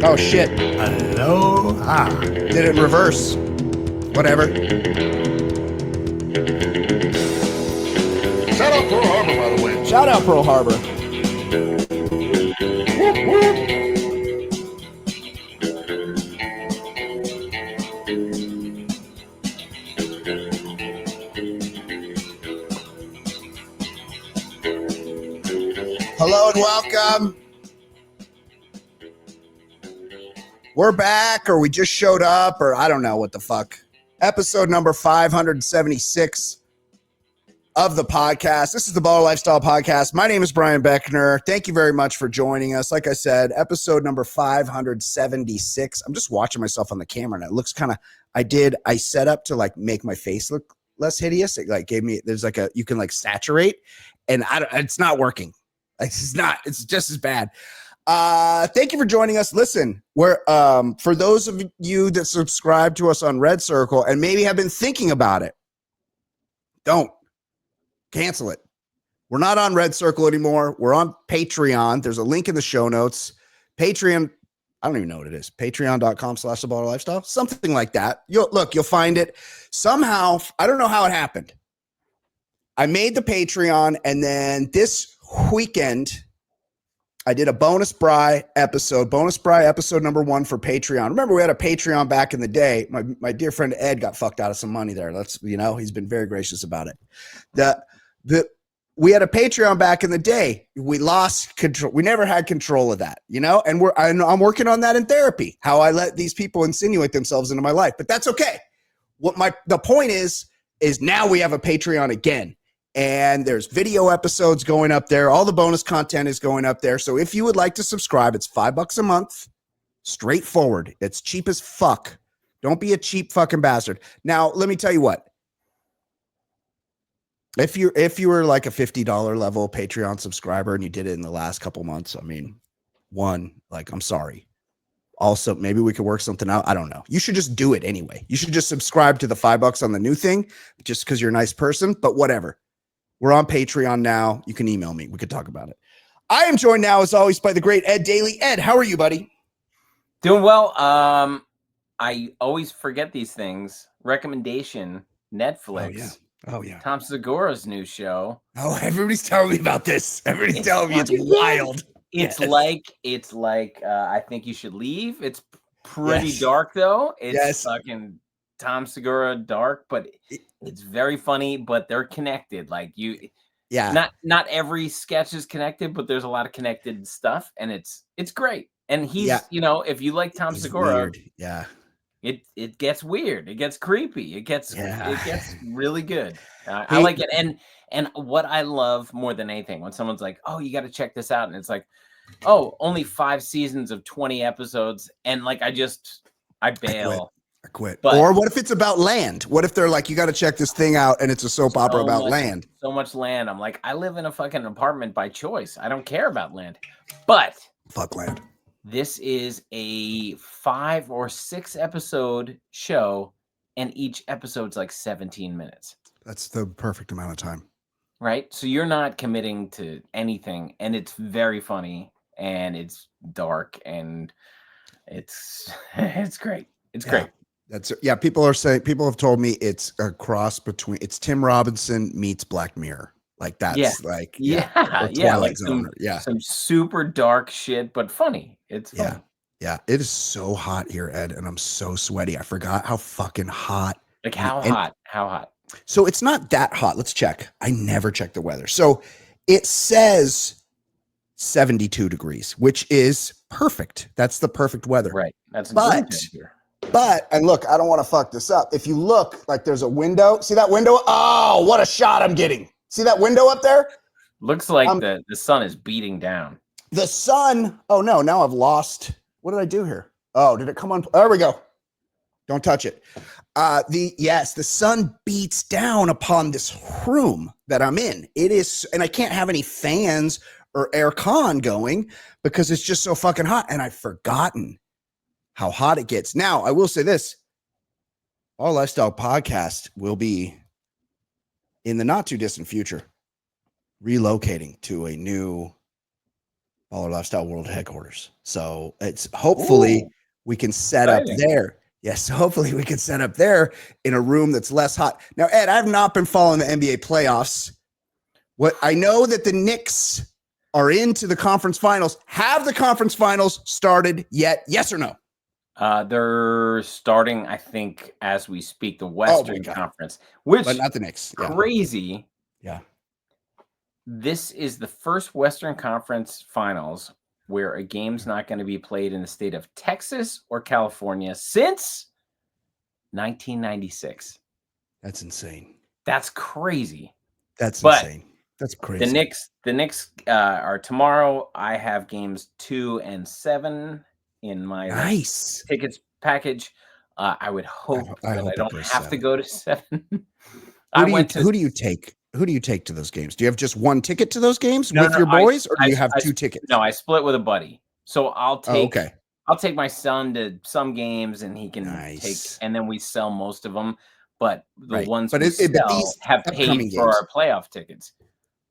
Oh, shit. Aloha. Did it in reverse. Whatever. Shout out Pearl Harbor, by the way. Shout out Pearl Harbor. Whoop, whoop. Hello and welcome. We're back, or we just showed up, or I don't know what the fuck. Episode number 576 of the podcast. This is the Baller Lifestyle Podcast. My name is Brian Beckner. Thank you very much for joining us. Like I said, episode number 576. I'm just watching myself on the camera, and it looks kind of, I set up to like make my face look less hideous. It like gave me, there's like you can like saturate, and it's not working. It's just as bad. Thank you for joining us. Listen, we're for those of you that subscribe to us on Red Circle and maybe have been thinking about it, don't cancel it. We're not on Red Circle anymore. We're on Patreon. There's a link in the show notes. Patreon, I don't even know what it is. Patreon.com/theballerlifestyle, something like that. You'll find it somehow. I don't know how it happened. I made the Patreon, and then this weekend I did a bonus Bri episode number 1 for Patreon. Remember, we had a Patreon back in the day. My dear friend Ed got fucked out of some money there. He's been very gracious about it. We had a Patreon back in the day. We lost control. We never had control of that, and I'm working on that in therapy, how I let these people insinuate themselves into my life, but that's okay. The point is now we have a Patreon again. And there's video episodes going up there. All the bonus content is going up there. So if you would like to subscribe, it's $5 a month. Straightforward. It's cheap as fuck. Don't be a cheap fucking bastard. Now, let me tell you what. If you were like a $50 level Patreon subscriber and you did it in the last couple months, I'm sorry. Also, maybe we could work something out. I don't know. You should just do it anyway. You should just subscribe to the $5 on the new thing just because you're a nice person, but whatever. We're on Patreon now. You can email me. We could talk about it. I am joined now, as always, by the great Ed Daly. Ed, how are you, buddy? Doing well. I always forget these things. Recommendation, Netflix. Oh, yeah. Tom Segura's new show. Oh, everybody's telling me about this. Everybody's telling me it's wild. It's like I Think You Should Leave. It's pretty dark, though. It's fucking Tom Segura dark, but it's very funny, but they're connected. Not every sketch is connected, but there's a lot of connected stuff, and it's great. And he's, if you like Tom Segura, it gets weird, it gets creepy, it gets really good. I like it. And what I love more than anything, when someone's like, "Oh, you got to check this out," and it's like, "Oh, only 5 seasons of 20 episodes," and like I bail. I quit. Or what if it's about land? What if they're like, you got to check this thing out and it's a soap opera about land? So much land. I'm like, I live in a fucking apartment by choice. I don't care about land. But fuck land. This is a 5 or 6 episode show, and each episode's like 17 minutes. That's the perfect amount of time. Right? So you're not committing to anything, and it's very funny, and it's dark, and it's great. It's great. People have told me it's a cross between, it's Tim Robinson meets Black Mirror. Like that's some super dark shit, but funny. It's funny. Yeah. It is so hot here, Ed, and I'm so sweaty. I forgot how fucking hot. Like how hot? So it's not that hot. Let's check. I never check the weather. So it says 72 degrees, which is perfect. That's the perfect weather. Right. That's But, and look, I don't want to fuck this up. If you look, like there's a window. See that window? Oh, what a shot I'm getting. See that window up there? Looks like the sun is beating down. The sun. Oh, no. Now I've lost. What did I do here? Oh, did it come on? There we go. Don't touch it. The sun beats down upon this room that I'm in. It is, and I can't have any fans or air con going because it's just so fucking hot. And I've forgotten how hot it gets. Now, I will say this. Our Lifestyle Podcast will be, in the not too distant future, relocating to a new Baller Lifestyle World Headquarters. So it's hopefully we can set up there. Yes, hopefully we can set up there in a room that's less hot. Now, Ed, I've not been following the NBA playoffs. What I know that the Knicks are into the conference finals. Have the conference finals started yet? Yes or no? They're starting, I think, as we speak, the Western Conference, which but not the Knicks. Yeah. Crazy. Yeah. This is the first Western Conference finals where a game's not going to be played in the state of Texas or California since 1996. That's insane. That's crazy. That's insane. That's crazy. The Knicks are tomorrow. I have games 2 and 7 in my tickets package. I would hope that I don't have to go to 7. Who do you take? Who do you take to those games? Do you have just one ticket to those games with your boys, or do you have 2 tickets? No, I split with a buddy. So I'll take I'll take my son to some games, and he can take, and then we sell most of them. But the ones we sell have paid for our playoff tickets.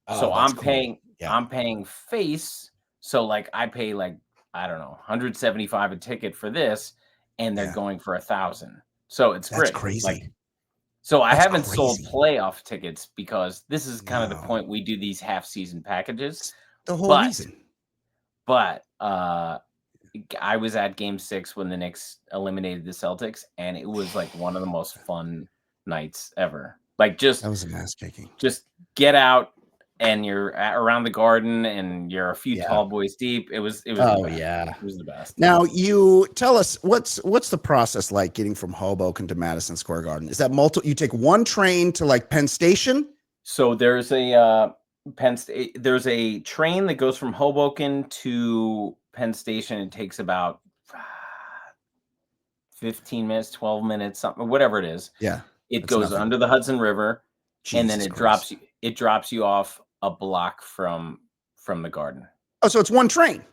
So I'm paying. Yeah. I'm paying face. So like I pay like I don't know $175 a ticket for this, and they're going for $1,000. So it's great. That's crazy. Like, so I haven't sold playoff tickets because this is kind of the point we do these half-season packages. The whole reason. But I was at Game 6 when the Knicks eliminated the Celtics, and it was like one of the most fun nights ever. Like that was an ass kicking. Just get out, and you're around the Garden, and you're a few tall boys deep. It was. It was the best. Now you tell us what's the process like getting from Hoboken to Madison Square Garden? Is that you take one train to like Penn Station? So there's a there's a train that goes from Hoboken to Penn Station. It takes about 15 minutes, 12 minutes, something, whatever it is. Yeah. It goes under the Hudson River, and then it drops you off a block from the Garden. Oh, so it's one train.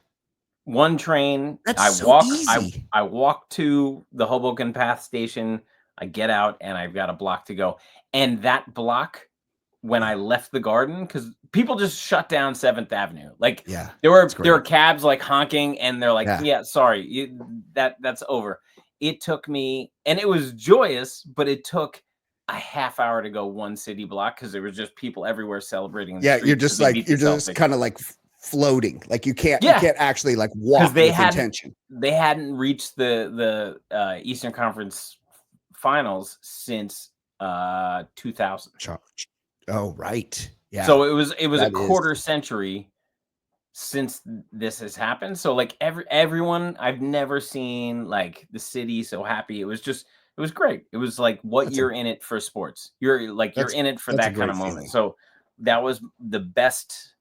One train. That's easy. I walk to the Hoboken Path station. I get out, and I've got a block to go. And that block, when I left the Garden, because people just shut down 7th Avenue. Like there were cabs like honking, and they're like, sorry, that's over. It took me, and it was joyous, but it took a half hour to go one city block because there was just people everywhere celebrating. You're just kind of like floating, like you can't actually like walk with intention. They hadn't reached the Eastern Conference Finals since 2000. Oh right, yeah. So it was a quarter century since this has happened. So like everyone, I've never seen like the city so happy. It was great. It was like you're in it for sports. You're in it for that kind of moment. Feeling. So that was the best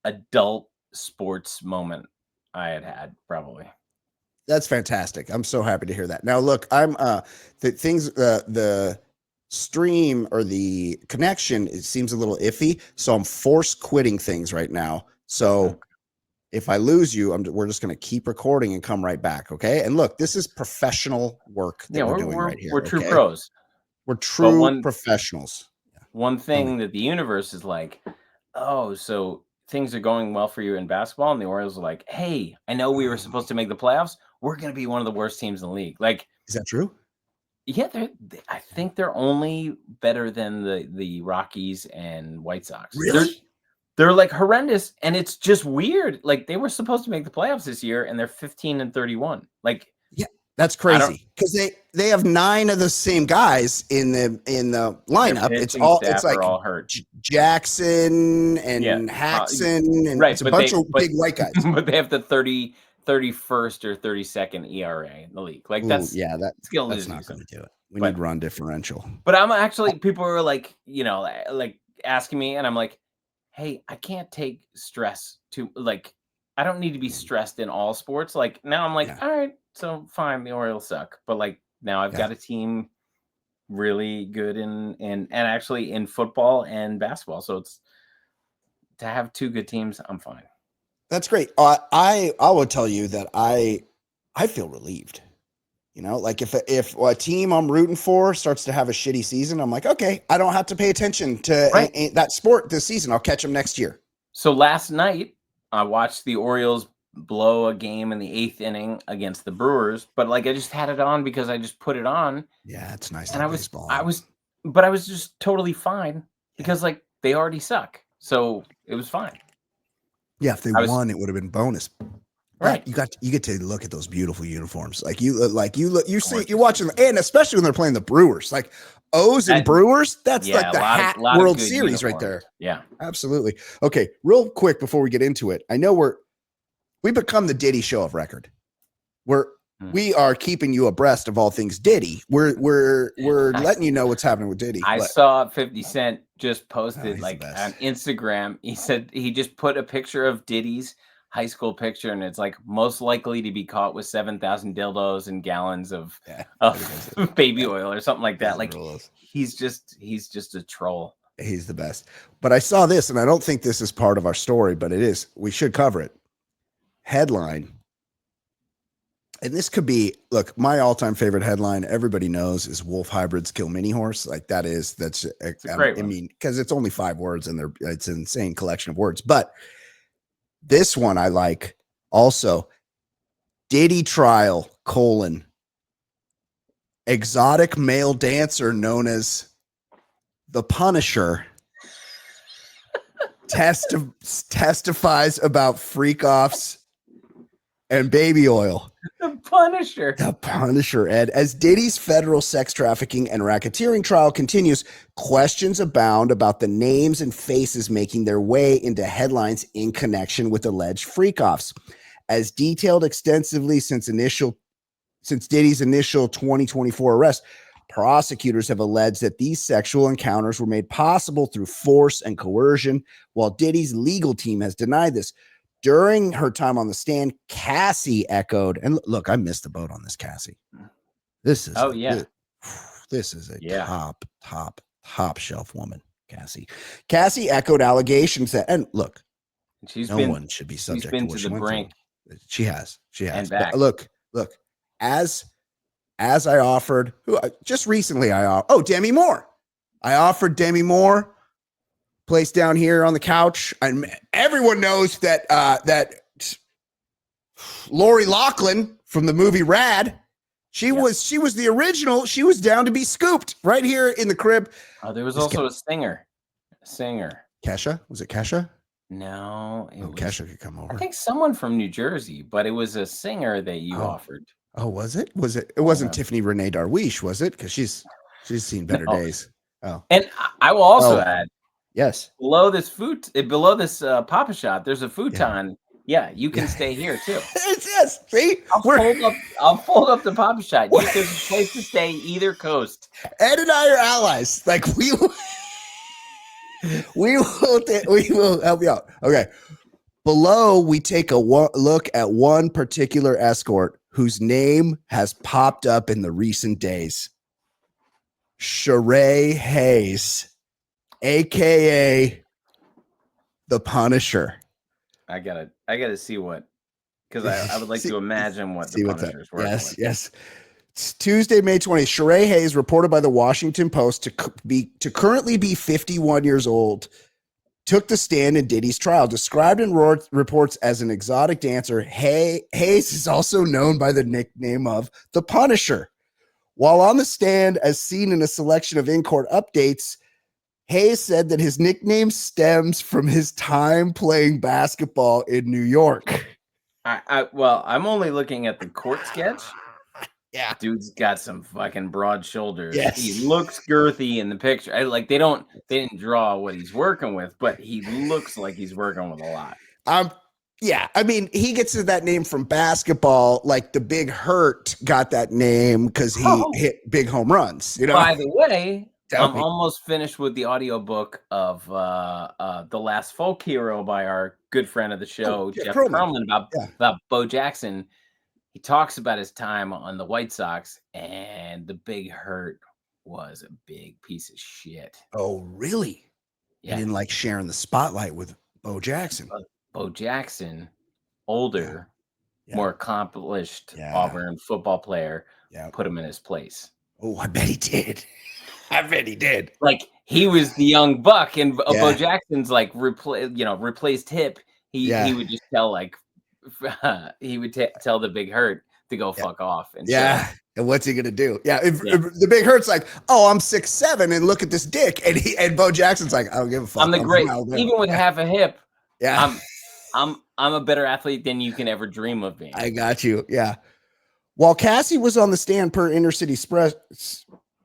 adult sports moment I had probably. That's fantastic. I'm so happy to hear that. Now look, I'm the stream or the connection, it seems a little iffy. So I'm force quitting things right now. So if I lose you, we're just going to keep recording and come right back. Okay. And look, this is professional work that we're doing right here. We're true pros. We're true professionals. One thing that the universe is like, oh, so things are going well for you in basketball. And the Orioles are like, hey, I know we were supposed to make the playoffs. We're going to be one of the worst teams in the league. Like, is that true? Yeah, I think they're only better than the Rockies and White Sox. Really? They're like horrendous, and it's just weird. Like they were supposed to make the playoffs this year, and they're 15-31. Like, yeah, that's crazy because they have 9 of the same guys in the lineup. It's like all hurt. Jackson and Haxon and it's a bunch of big white guys. But they have the 31st or 32nd ERA in the league. Like that's not going to do it. We need run differential. But I'm actually, people were like, like asking me, and I'm like, hey, I can't take stress I don't need to be stressed in all sports. Like now I'm like, all right, so fine, the Orioles suck. But like now I've got a team really good and actually in football and basketball. So it's to have 2 good teams, I'm fine. That's great. I will tell you that I feel relieved. Like if a team I'm rooting for starts to have a shitty season, I'm like, okay, I don't have to pay attention to that sport this season. I'll catch them next year. So last night, I watched the Orioles blow a game in the 8th inning against the Brewers, but like I just had it on because I just put it on. Yeah, it's nice to And have baseball. I was just totally fine because like they already suck. So it was fine. Yeah, if they won, it would have been bonus. Right. You get to look at those beautiful uniforms. You're watching, and especially when they're playing the Brewers, like O's and Brewers, that's like the hat World Series right there. Yeah, absolutely. Okay, real quick before we get into it, I know we become the Diddy show of record. We are keeping you abreast of all things Diddy. We're letting you know what's happening with Diddy. I saw 50 Cent just posted on Instagram. He said he just put a picture of Diddy's high school picture, and it's like most likely to be caught with 7,000 dildos and gallons of baby oil or something like that. Like he's just a troll. He's the best. But I saw this, and I don't think this is part of our story, but it is. We should cover it. Headline. And this could be, look, my all-time favorite headline, everybody knows, is Wolf Hybrids Kill Mini Horse. Like that's a great one. I mean, because it's only 5 words and it's an insane collection of words. But this one I like also. Diddy trial, exotic male dancer known as the Punisher testifies about freak-offs and baby oil. The Punisher. The Punisher, Ed. As Diddy's federal sex trafficking and racketeering trial continues, questions abound about the names and faces making their way into headlines in connection with alleged freak-offs. As detailed extensively since Diddy's initial 2024 arrest, prosecutors have alleged that these sexual encounters were made possible through force and coercion, while Diddy's legal team has denied this. During her time on the stand, Cassie echoed, and look, I missed the boat on this, Cassie. This is this is a top shelf woman, Cassie. Cassie echoed allegations that, and look, no one should be subject to what she went through. She has. And back. But look, as I offered, just recently Demi Moore. I offered Demi Moore place down here on the couch, and everyone knows that Lori Loughlin from the movie Rad, she was the original. She was down to be scooped right here in the crib. Oh, there was also a singer. Kesha? Was it Kesha? No, Kesha could come over. I think someone from New Jersey, but it was a singer that you offered. Oh, was it? It wasn't Tiffany Renee Darwish, was it? Because she's seen better days. Oh, and I will also add. Yes. Below this Papa Shot, there's a futon. Yeah, you can stay here too. Yes. See, I'll fold up the Papa Shot. There's a place to stay either coast. Ed and I are allies. Like we will help you out. Okay. Below, we take a look at one particular escort whose name has popped up in the recent days. Sheree Hayes, AKA the Punisher. I gotta see what, because I would like to imagine what the Punisher's working with. Yes. It's Tuesday, May 20th. Sheree Hayes, reported by the Washington Post to currently be 51 years old, took the stand in Diddy's trial. Described in reports as an exotic dancer, Hayes is also known by the nickname of the Punisher. While on the stand, as seen in a selection of in-court updates, Hayes said that his nickname stems from his time playing basketball in New York. I'm only looking at the court sketch. Yeah, dude's got some fucking broad shoulders. Yes. He looks girthy in the picture. They didn't draw what he's working with, but he looks like he's working with a lot. Yeah, I mean, he gets that name from basketball. Like the Big Hurt got that name because he hit big home runs. By the way, I'm almost finished with the audiobook of The Last Folk Hero by our good friend of the show, Jeff Perlman, about Bo Jackson. He talks about his time on the White Sox, and the Big Hurt was a big piece of shit. Oh, really? Yeah. He didn't like sharing the spotlight with Bo Jackson. Bo Jackson, older, more accomplished Auburn football player, put him in his place. Oh, I bet he did. Like he was the young buck, and Bo Jackson's like replaced hip. He would just tell he would tell the Big Hurt to go fuck off. And and what's he gonna do? If the Big Hurt's like, oh, I'm 6'7" and look at this dick, and Bo Jackson's like, I don't give a fuck. I'm the great, even with half a hip. Yeah, I'm a better athlete than you can ever dream of being. I got you. Yeah. While Cassie was on the stand per Inner City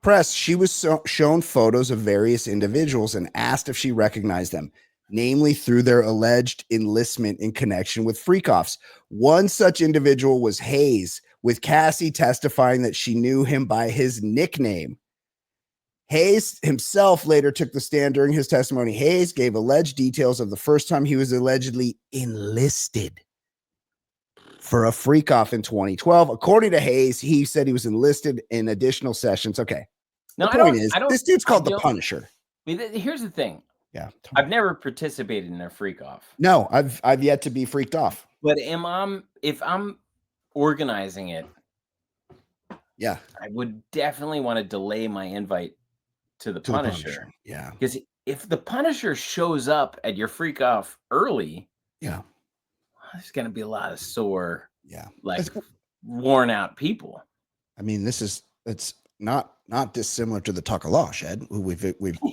Press, she was shown photos of various individuals and asked if she recognized them, namely through their alleged enlistment in connection with freak-offs. One such individual was Hayes, with Cassie testifying that she knew him by his nickname. Hayes himself later took the stand during his testimony. Hayes gave alleged details of the first time he was allegedly enlisted for a freak-off in 2012. According to Hayes, he said he was enlisted in additional sessions. Okay. No, the point is, this dude's called the Punisher. Here's the thing. Yeah. I've never participated in a freak-off. No, I've yet to be freaked off. But if I'm organizing it, yeah, I would definitely want to delay my invite to the Punisher. Yeah. Because if the Punisher shows up at your freak off early, there's gonna be a lot of sore, worn out people. I mean, it's not dissimilar to the Takalash, Ed, who we've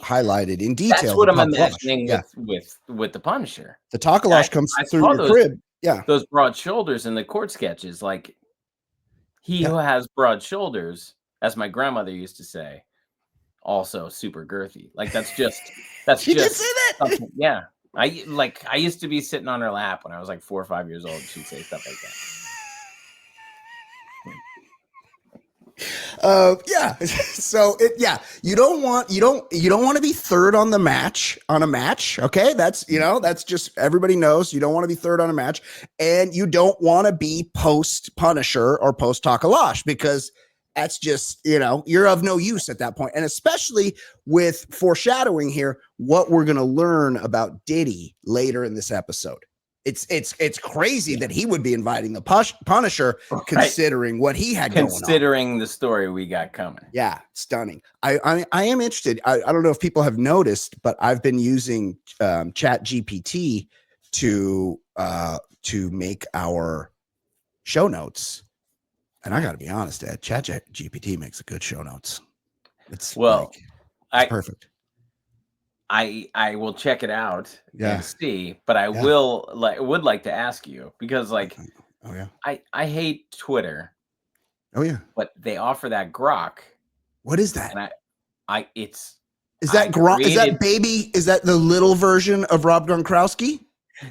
highlighted in detail. That's what I'm imagining with the Punisher. The Takalash comes through your crib. Yeah. Those broad shoulders in the court sketches, like he who has broad shoulders, as my grandmother used to say, also super girthy. Like that's just she did say that. Yeah. I used to be sitting on her lap when I was like 4 or 5 years old. She'd say stuff like that. So you don't want to be third on a match. Okay. That's just, everybody knows you don't want to be third on a match, and you don't want to be post Punisher or post Takalash, because that's just, you're of no use at that point. And especially with foreshadowing here, what we're going to learn about Diddy later in this episode. It's crazy that he would be inviting the Punisher, considering what he had going on. Considering the story we got coming. Yeah, stunning. I am interested. I don't know if people have noticed, but I've been using Chat GPT to make our show notes. And I got to be honest, Ed, Chat GPT makes a good show notes. It's perfect. I will check it out and see, but I would like to ask you, because I hate Twitter. Oh yeah. But they offer that grok. What is that? And is that grok? Is that baby? Is that the little version of Rob Gronkowski?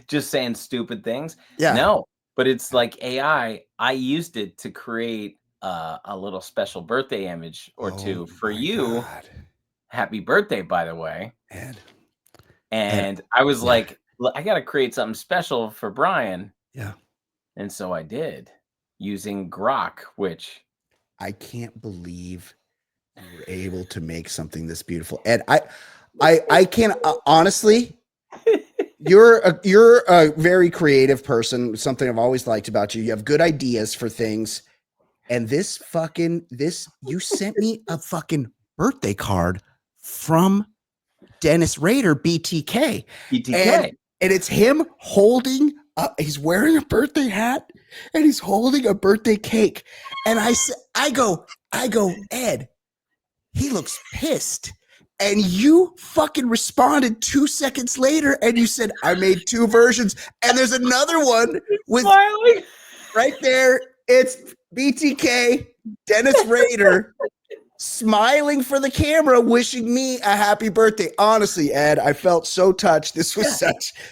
Just saying stupid things? Yeah. No, but it's like AI. I used it to create a little special birthday image or two for you. God. Happy birthday, by the way. And I was like, I got to create something special for Brian. Yeah. And so I did, using grok, which I can't believe you were able to make something this beautiful. And I can't honestly, you're a very creative person. Something I've always liked about you. You have good ideas for things. And you sent me a fucking birthday card from Dennis Rader, BTK. And it's him holding he's wearing a birthday hat and he's holding a birthday cake. And I go, Ed, he looks pissed. And you fucking responded 2 seconds later and you said, I made 2 versions. And there's another one with smiling right there. It's BTK, Dennis Rader, smiling for the camera, wishing me a happy birthday. Honestly, Ed, I felt so touched. This was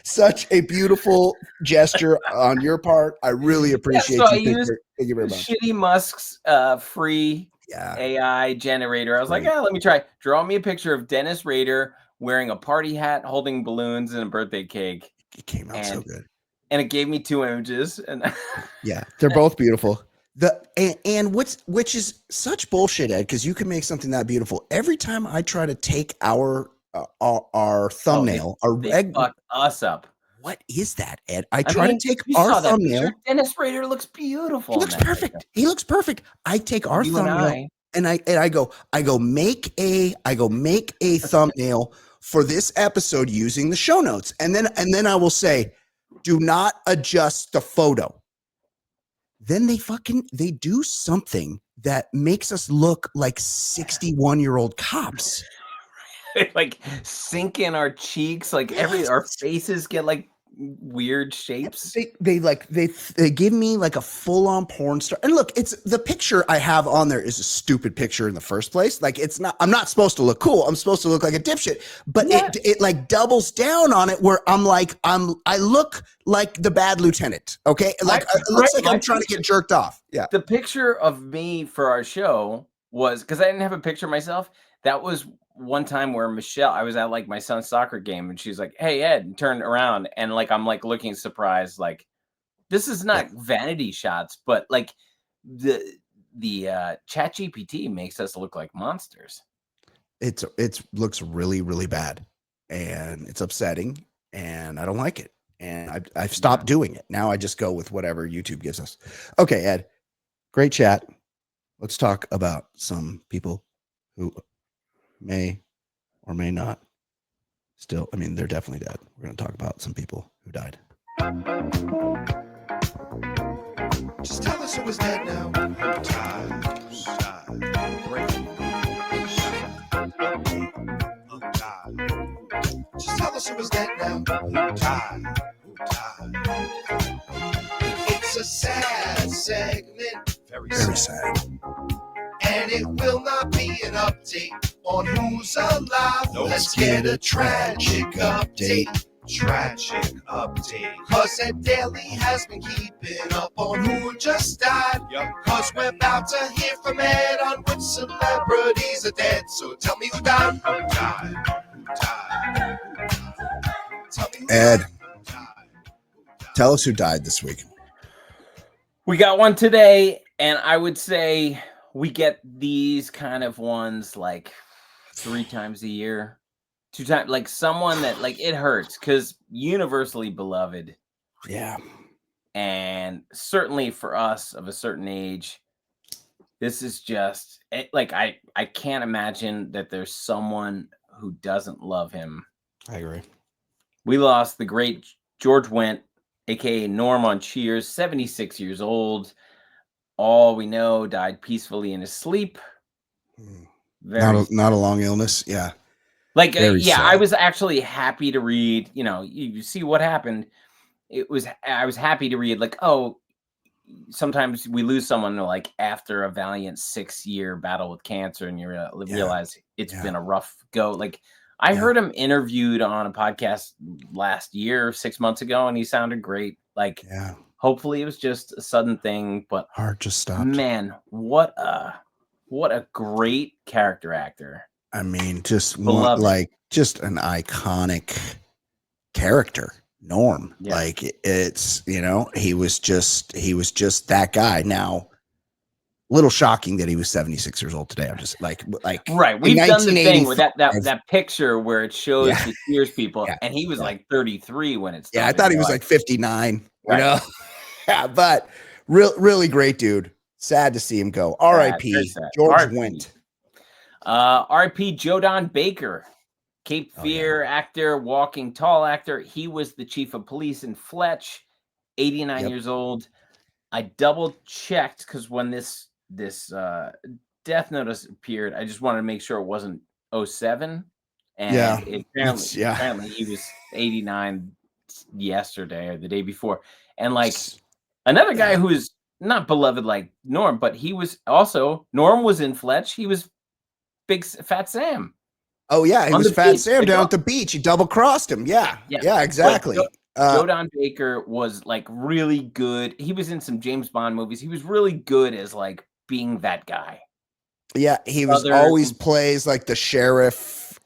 such a beautiful gesture on your part. I really appreciate so you. Thank you very much. Shitty Musk's free AI generator. I was like, let me try. Draw me a picture of Dennis Rader wearing a party hat, holding balloons and a birthday cake. It came out so good. And it gave me 2 images. And yeah, they're both beautiful. Which is such bullshit, Ed, because you can make something that beautiful. Every time I try to take our thumbnail, they fuck us up. What is that, Ed? I try to take our thumbnail. Dennis Rader looks beautiful. He looks perfect. He looks perfect. I take our thumbnail and I go make a thumbnail for this episode using the show notes, and then I will say, Do not adjust the photo. Then they do something that makes us look like 61-year-old cops. Like sink in our cheeks, like our faces get like weird shapes. They give me like a full-on porn star. And look, it's the picture I have on there is a stupid picture in the first place. Like I'm not supposed to look cool. I'm supposed to look like a dipshit. But it like doubles down on it where I look like the bad lieutenant. Okay. Like it looks like I'm trying to get jerked off. Yeah. The picture of me for our show was, because I didn't have a picture of myself. That was one time where Michelle, I was at like my son's soccer game and she's like, "Hey, Ed," and turned around and like, I'm like looking surprised. Like, this is not vanity shots, but like the chat GPT makes us look like monsters. It looks really, really bad and it's upsetting and I don't like it. And I've stopped doing it. Now I just go with whatever YouTube gives us. Okay, Ed, great chat. Let's talk about some people who may or may not still, I mean, they're definitely dead. We're going to talk about some people who died. Just tell us who was dead now. Who died? Who died? Breaking. Who died? Just tell us who was dead now. Who died? Who died? It's a sad segment. Very sad. And it will not be an update on who's alive. No, let's get a tragic update. Tragic update. Cause Ed Daly has been keeping up on who just died. Yep. Cause we're about to hear from Ed on which celebrities are dead. So tell me who died. Who died? Who died? Tell me who Ed, died. Tell us who died this week. We got one today, and I would say we get these kind of ones like 3 times a year, 2 times, like someone that like it hurts because universally beloved. Yeah. And certainly for us of a certain age, this is just like I can't imagine that there's someone who doesn't love him. I agree. We lost the great George Wendt, aka Norm on Cheers, 76 years old. All we know, died peacefully in his sleep. Not a long illness. Yeah. Like, sad. I was actually happy to read, you see what happened. I was happy to read like, oh, sometimes we lose someone like after a valiant 6-year battle with cancer and you realize it's been a rough go. Like I heard him interviewed on a podcast last year, 6 months ago, and he sounded great. Like, hopefully it was just a sudden thing, but heart just stopped. Man, what a great character actor. I mean, just an iconic character, Norm. Yeah. Like it's, he was just that guy. Now, a little shocking that he was 76 years old today. I'm just like right. We've done the thing with that picture where it shows the Cheers people, and he was like 33 when it's done. I thought he was like 59. Right. Yeah, but really great dude. Sad to see him go. R.I.P. George Wendt. R.I.P. Joe Don Baker, Cape Fear actor, Walking Tall actor. He was the chief of police in Fletch, 89 years old. I double checked because when this death notice appeared, I just wanted to make sure it wasn't 07. And apparently he was 89 yesterday or the day before. And like another guy who is not beloved like Norm, but he was also, Norm was in Fletch. He was Big Fat Sam. Oh yeah, he was Fat Sam down at the beach. He double crossed him. Yeah, exactly. Joe Don Baker was like really good. He was in some James Bond movies. He was really good as like being that guy. Yeah, he was always plays like the sheriff,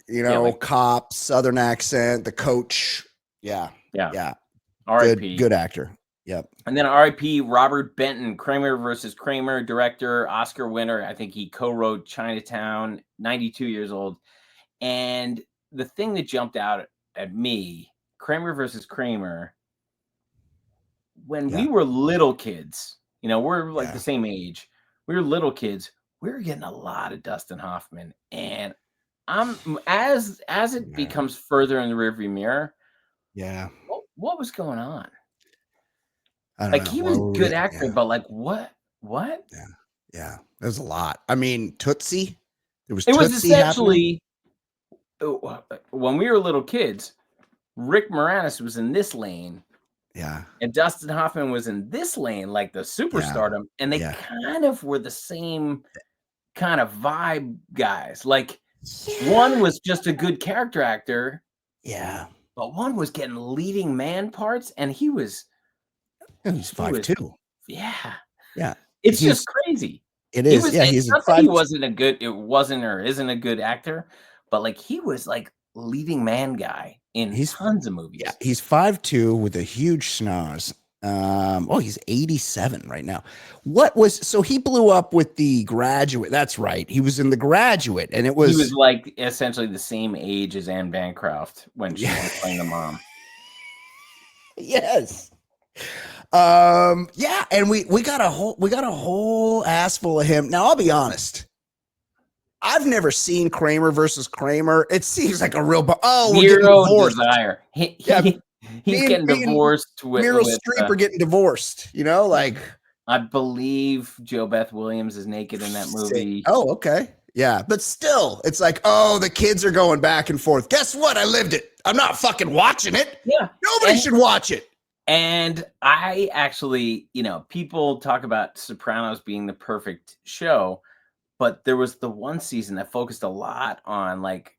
cop, Southern accent, the coach. Yeah. R.I.P. Good actor. Yep. And then R.I.P. Robert Benton, Kramer versus Kramer, director, Oscar winner. I think he co-wrote Chinatown, 92 years old. And the thing that jumped out at me, Kramer versus Kramer, when we were little kids, we're like the same age. We were little kids. We were getting a lot of Dustin Hoffman. And I'm as it becomes further in the rearview mirror. Yeah. What was going on? I don't Like know. he was a good actor, but like what? Yeah. There's a lot. I mean, Tootsie. There was It was Tootsie happening. essentially when we were little kids, Rick Moranis was in this lane. Yeah. And Dustin Hoffman was in this lane, like the superstardom, and they kind of were the same kind of vibe guys. Like one was just a good character actor. Yeah. But one was getting leading man parts, and he's 5'2". Yeah. Yeah. It's just crazy. It is. He's not that he wasn't or isn't a good actor, but like he was like leading man guy in tons of movies. Yeah, he's 5'2" with a huge schnoz. He's 87 right now. So he blew up with The Graduate. That's right. He was in The Graduate, and he was like essentially the same age as Anne Bancroft when she was playing the mom. Yes. And we got a whole ass full of him. Now I'll be honest. I've never seen Kramer versus Kramer. It seems like a real we're getting divorced. Desire. He's getting divorced with Meryl Streep are getting divorced, like I believe Jo Beth Williams is naked in that movie. Oh, okay. Yeah, but still, it's like, the kids are going back and forth. Guess what? I lived it. I'm not fucking watching it. Yeah. Nobody should watch it. And I actually, people talk about Sopranos being the perfect show, but there was the one season that focused a lot on like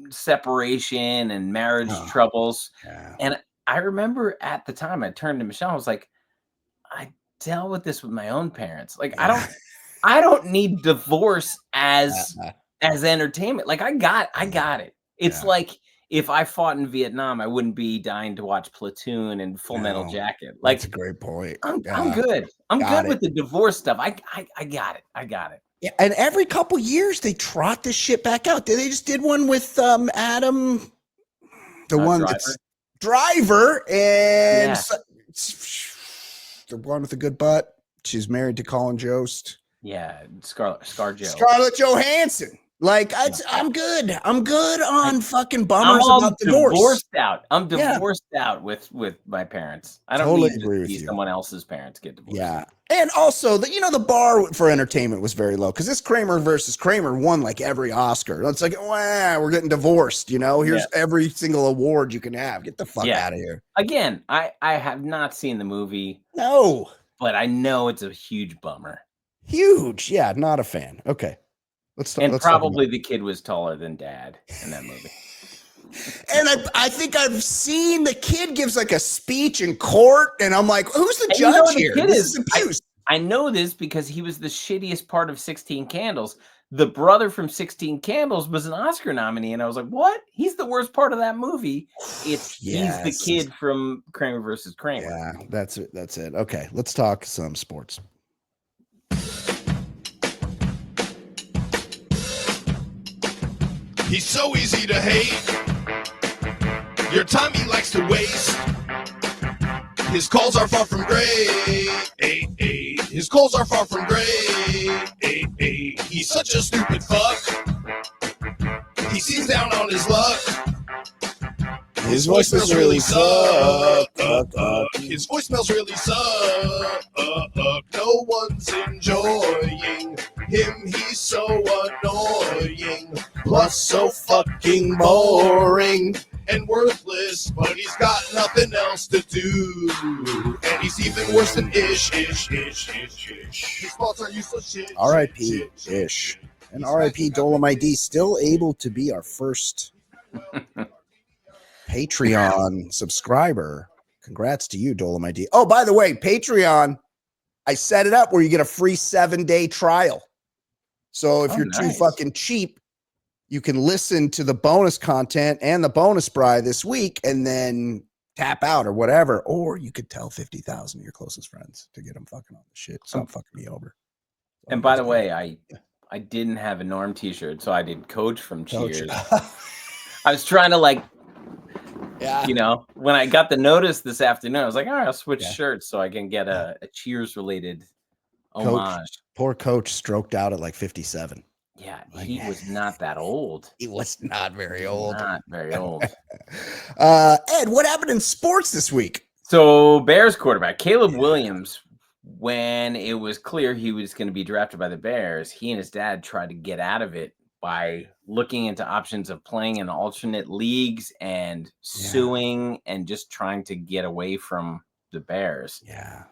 separation and marriage troubles. Yeah. And I remember at the time I turned to Michelle, I was like, I dealt with this with my own parents. Like, I don't need divorce as entertainment. Like I got it. It's like if I fought in Vietnam, I wouldn't be dying to watch Platoon and Full Metal Jacket. Like, that's a great point. I'm good. I'm good with the divorce stuff. I got it. I got it. Yeah, and every couple years they trot this shit back out. They just did one with Adam, the one Driver. That's Driver, and the one with the good butt. She's married to Colin Jost. Yeah, Scarlett Johansson. Like I'm good. I'm good on fucking bummers about divorce. I'm divorced out with my parents. I don't need to see someone else's parents get divorced. Yeah, and also the bar for entertainment was very low because this Kramer versus Kramer won like every Oscar. It's like, wow, we're getting divorced. Here's every single award you can have. Get the fuck out of here. Again, I have not seen the movie. No, but I know it's a huge bummer. Huge, yeah, not a fan. Okay. Let's probably the kid was taller than dad in that movie. And I think I've seen the kid gives like a speech in court, and I'm like, who's the judge here? This is abuse. I know this because he was the shittiest part of 16 Candles. The brother from 16 Candles was an Oscar nominee, and I was like, what? He's the worst part of that movie. He's the kid from Kramer versus Kramer. Yeah, that's it. Okay, let's talk some sports. He's so easy to hate. Your time he likes to waste. His calls are far from great. His calls are far from great. He's such a stupid fuck. He seems down on his luck. His voice smells really suck. His voice smells really suck. No one's enjoying him. He's so annoying. Plus so fucking boring and worthless. But he's got nothing else to do. And he's even worse than Ish. His faults are useless shit. R.I.P. Ish. And R.I.P. Dolomite D. Still able to be our first Patreon subscriber. Congrats to you, Dolomite D. Oh, by the way, Patreon, I set it up where you get a free 7-day trial. So if you're too fucking cheap, you can listen to the bonus content and the bonus bri this week and then tap out or whatever. Or you could tell 50,000 of your closest friends to get them fucking on the shit. Stop fucking me over. And by the way, I didn't have a Norm t-shirt, so I did Coach from Cheers. I was trying to when I got the notice this afternoon, I was like, all right, I'll switch shirts so I can get a Cheers related homage. Poor Coach stroked out at like 57. Yeah, he was not that old. He was not very old. Not very old. Ed, what happened in sports this week? So Bears quarterback Caleb Williams, when it was clear he was going to be drafted by the Bears, he and his dad tried to get out of it by looking into options of playing in alternate leagues and suing and just trying to get away from the Bears. Yeah.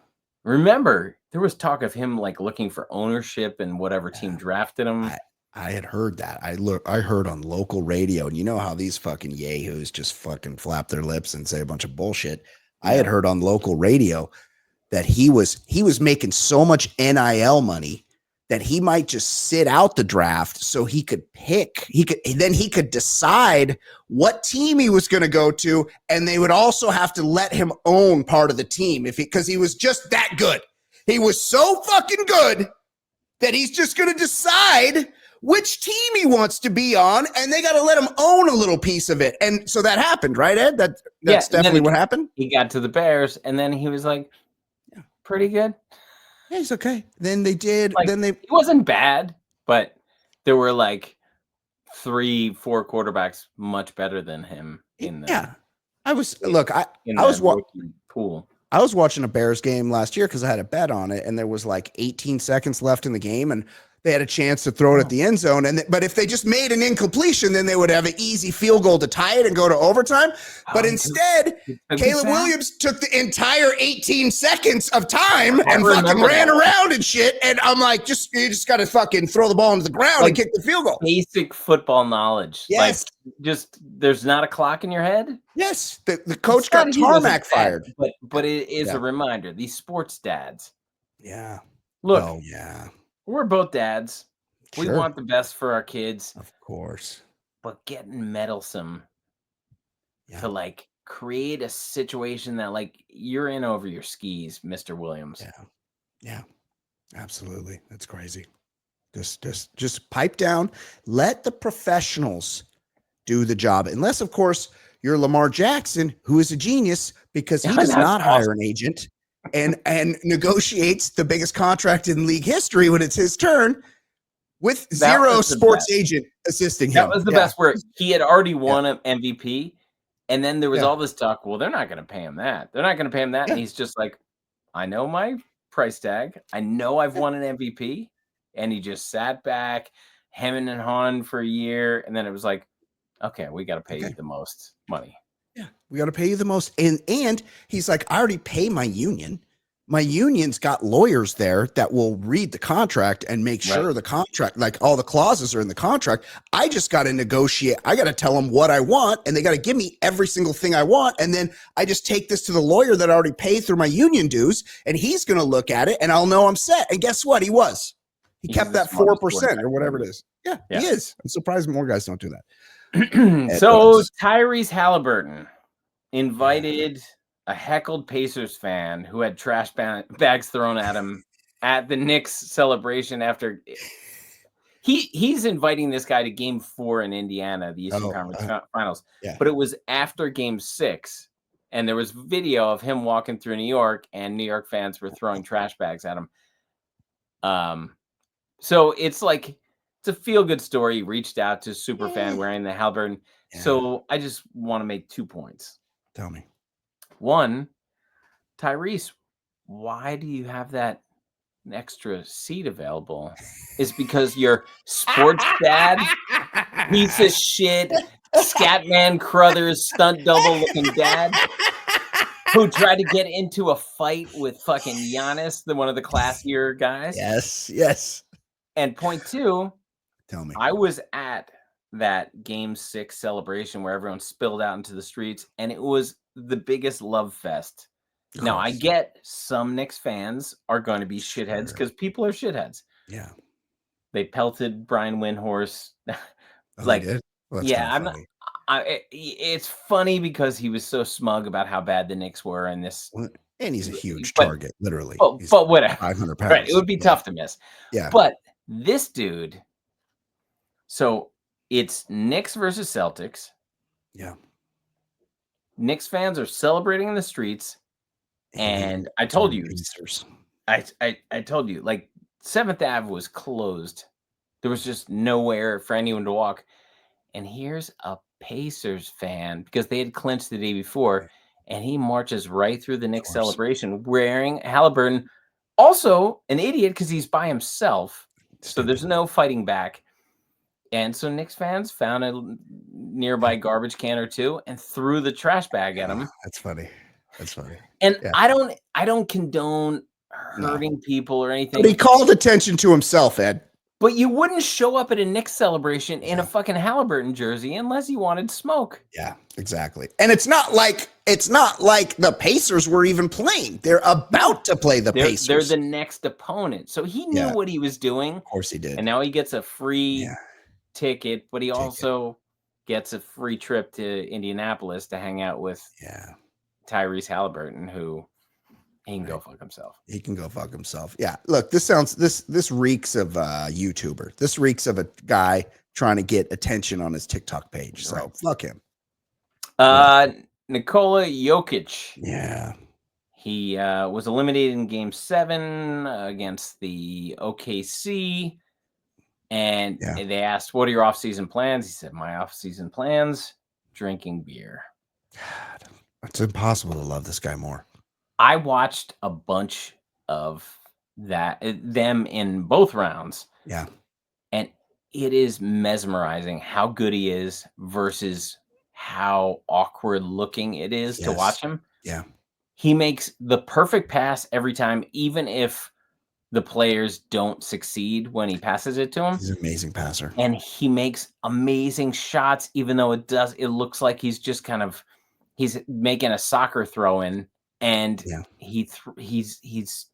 Remember, there was talk of him like looking for ownership in whatever team drafted him. I had heard that. I heard on local radio, and you know how these fucking yahoos just fucking flap their lips and say a bunch of bullshit. I had heard on local radio that he was making so much NIL money that he might just sit out the draft so he could pick. He could decide what team he was going to go to, and they would also have to let him own part of the team because he was just that good. He was so fucking good that he's just going to decide which team he wants to be on, and they got to let him own a little piece of it. And so that happened, right, Ed? That's definitely what happened. He got to the Bears, and then he was like, pretty good. Yeah, he's okay. Then they did. Like, it wasn't bad, but there were like 3-4 quarterbacks much better than him in the I was watching pool. I was watching a Bears game last year because I had a bet on it, and there was like 18 seconds left in the game, and they had a chance to throw it at the end zone. But if they just made an incompletion, then they would have an easy field goal to tie it and go to overtime. But instead, Caleb Williams took the entire 18 seconds of time and fucking ran around and shit. And I'm like, you just got to fucking throw the ball into the ground and kick the field goal. Basic football knowledge. Yes. Like, there's not a clock in your head. Yes. The coach got tarmac fired. But it is a reminder. These sports dads. Yeah. Look. Oh, yeah. We're both dads. Sure. We want the best for our kids. Of course. But getting meddlesome to like create a situation that like you're in over your skis, Mr. Williams. Yeah. Absolutely. That's crazy. Just pipe down. Let the professionals do the job. Unless, of course, you're Lamar Jackson, who is a genius because he does not hire an agent and negotiates the biggest contract in league history when it's his turn with zero sports agent assisting him. That was the best where he had already won an MVP. And then there was all this talk. Well, they're not going to pay him that. They're not going to pay him that. And he's just like, I know my price tag. I know I've won an MVP. And he just sat back, hemming and hawing for a year. And then it was like, okay, we got to pay you the most money. Yeah, we got to pay you the most. And he's like, I already pay my union. My union's got lawyers there that will read the contract and make sure the contract, like all the clauses are in the contract. I just got to negotiate. I got to tell them what I want, and they got to give me every single thing I want. And then I just take this to the lawyer that I already paid through my union dues, and he's going to look at it, and I'll know I'm set. And guess what? He kept that 4% or whatever it is. Yeah, he is. I'm surprised more guys don't do that. So Tyrese Halliburton invited a heckled Pacers fan who had trash bags thrown at him at the Knicks celebration after he's inviting this guy to game 4 in Indiana, the Eastern Conference Finals. But it was after game 6, and there was video of him walking through New York, and New York fans were throwing trash bags at him. So it's like, it's a feel-good story. He reached out to super fan wearing the Halliburton. So I just want to make 2 points. Tell me. 1, Tyrese, why do you have that extra seat available? Is because your sports dad, piece of shit, Scatman Crothers, stunt double looking dad, who tried to get into a fight with fucking Giannis, one of the classier guys. Yes. And point 2, tell me. I was at that game 6 celebration where everyone spilled out into the streets, and it was the biggest love fest. Now, I get some Knicks fans are going to be shitheads because people are shitheads. Yeah. They pelted Brian Windhorst. It's funny because he was so smug about how bad the Knicks were in this. And he's a huge target, literally. But whatever. 500 pounds. Right. It would be tough to miss. Yeah. But this dude, so it's Knicks versus Celtics. Yeah. Knicks fans are celebrating in the streets. And I told you, I told you, like 7th Ave was closed. There was just nowhere for anyone to walk. And here's a Pacers fan, because they had clinched the day before, and he marches right through the Knicks celebration wearing Halliburton. Also an idiot because he's by himself. So there's no fighting back. And so Knicks fans found a nearby garbage can or two and threw the trash bag at him. That's funny. That's funny. And I don't condone hurting people or anything. But he called attention to himself, Ed. But you wouldn't show up at a Knicks celebration in a fucking Halliburton jersey unless you wanted smoke. Yeah, exactly. And it's not like the Pacers were even playing. They're about to play the Pacers. They're the next opponent. So he knew what he was doing. Of course he did. And now he gets a free ticket, but he also gets a free trip to Indianapolis to hang out with Tyrese Halliburton, who he can go fuck himself. He can go fuck himself. Yeah. Look, this reeks of YouTuber. This reeks of a guy trying to get attention on his TikTok page. So fuck him. Nikola Jokic. Yeah. He was eliminated in Game 7 against the OKC. And they asked, what are your off-season plans? He said, my off-season plans, drinking beer. God, it's impossible to love this guy more. I watched a bunch of them in both rounds. Yeah. And it is mesmerizing how good he is versus how awkward looking it is to watch him. Yeah. He makes the perfect pass every time, even if the players don't succeed when he passes it to him. He's an amazing passer. And he makes amazing shots, even though it looks like he's just he's making a soccer throw in. And he's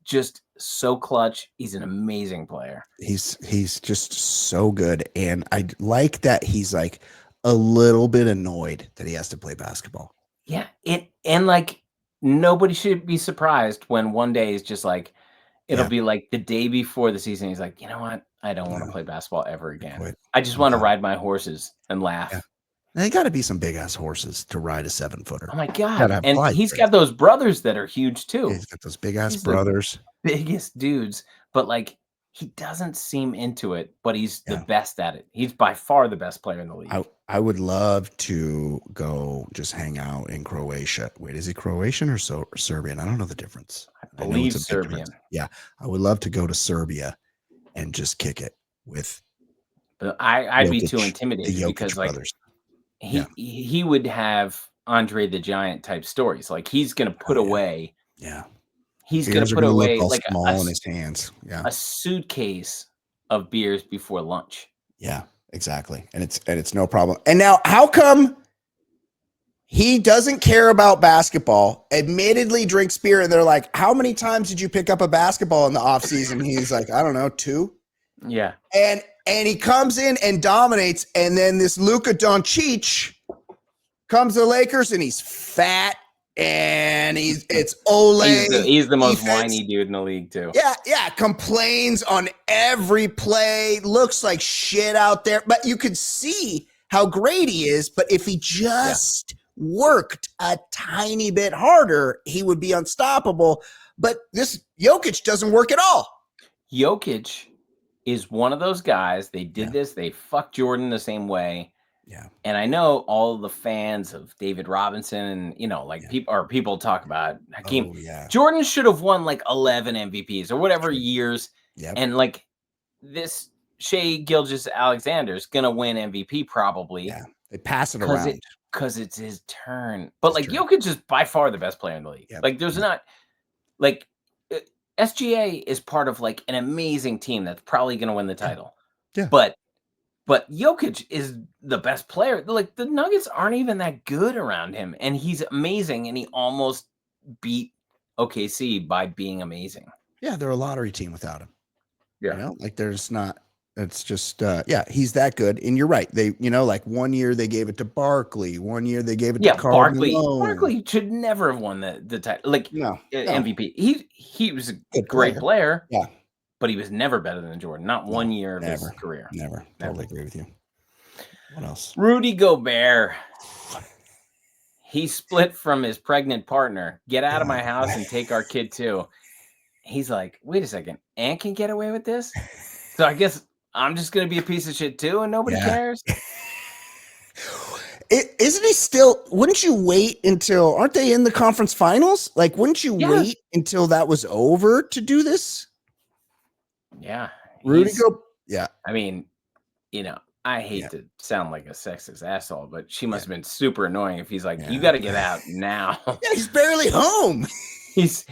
just so clutch. He's an amazing player. He's just so good. And I like that he's like a little bit annoyed that he has to play basketball. Yeah. And like nobody should be surprised when one day is just like, it'll be like the day before the season. He's like, you know what? I don't want to play basketball ever again. I just want to ride my horses and laugh. Yeah. They got to be some big ass horses to ride a 7-footer. Oh my God. And he's got those brothers that are huge too. Yeah, he's got those big ass brothers. Biggest dudes. But like, he doesn't seem into it, but he's the best at it. He's by far the best player in the league. I would love to go just hang out in Croatia. Wait, is he Croatian or Serbian? I don't know the difference. I believe Serbian. Yeah. I would love to go to Serbia and just kick it with. But I'd be too intimidated because like brothers. He would have Andre the Giant type stories. Like he's going to put away. Yeah. He's going to put away like small in his hands. Yeah. A suitcase of beers before lunch. Yeah, exactly. And it's no problem. And now how come he doesn't care about basketball, admittedly drinks beer, and they're like, how many times did you pick up a basketball in the offseason? He's like, I don't know, 2. Yeah. And he comes in and dominates, and then this Luka Doncic comes to the Lakers, and he's fat, and it's Ole. He's the most whiny dude in the league, too. Yeah, complains on every play, looks like shit out there, but you could see how great he is, but if he just worked a tiny bit harder, he would be unstoppable, but this Jokic doesn't work at all. Jokic is one of those guys. They did this. They fucked Jordan the same way. Yeah. And I know all the fans of David Robinson and, people talk about Hakeem. Jordan should have won like 11 MVPs or whatever years. Yep. And like this Shai Gilgeous-Alexander is going to win MVP probably. Yeah. They pass it around. Because it's his turn. But like Jokic is by far the best player in the league. Yep. Like there's not like SGA is part of like an amazing team that's probably going to win the title. Yeah. But Jokic is the best player. Like the Nuggets aren't even that good around him, and he's amazing. And he almost beat OKC by being amazing. Yeah, they're a lottery team without him. Yeah, like there's not. It's just he's that good. And you're right. They like 1 year they gave it to Barkley. 1 year they gave it to Carmelo. Barkley should never have won the title. Like MVP. He was a great player. Yeah. But he was never better than Jordan. Not 1 year of his career. Never. Totally agree with you. What else? Rudy Gobert. He split from his pregnant partner. Get out of my house and take our kid too. He's like, wait a second. Ant can get away with this? So I guess I'm just going to be a piece of shit too and nobody cares? Isn't he still? Wouldn't you wait until? Aren't they in the conference finals? Like, wouldn't you wait until that was over to do this? Yeah, Rudy go. Yeah, I mean, I hate to sound like a sexist asshole, but she must have been super annoying if he's like, you got to get out now. Yeah, he's barely home. He's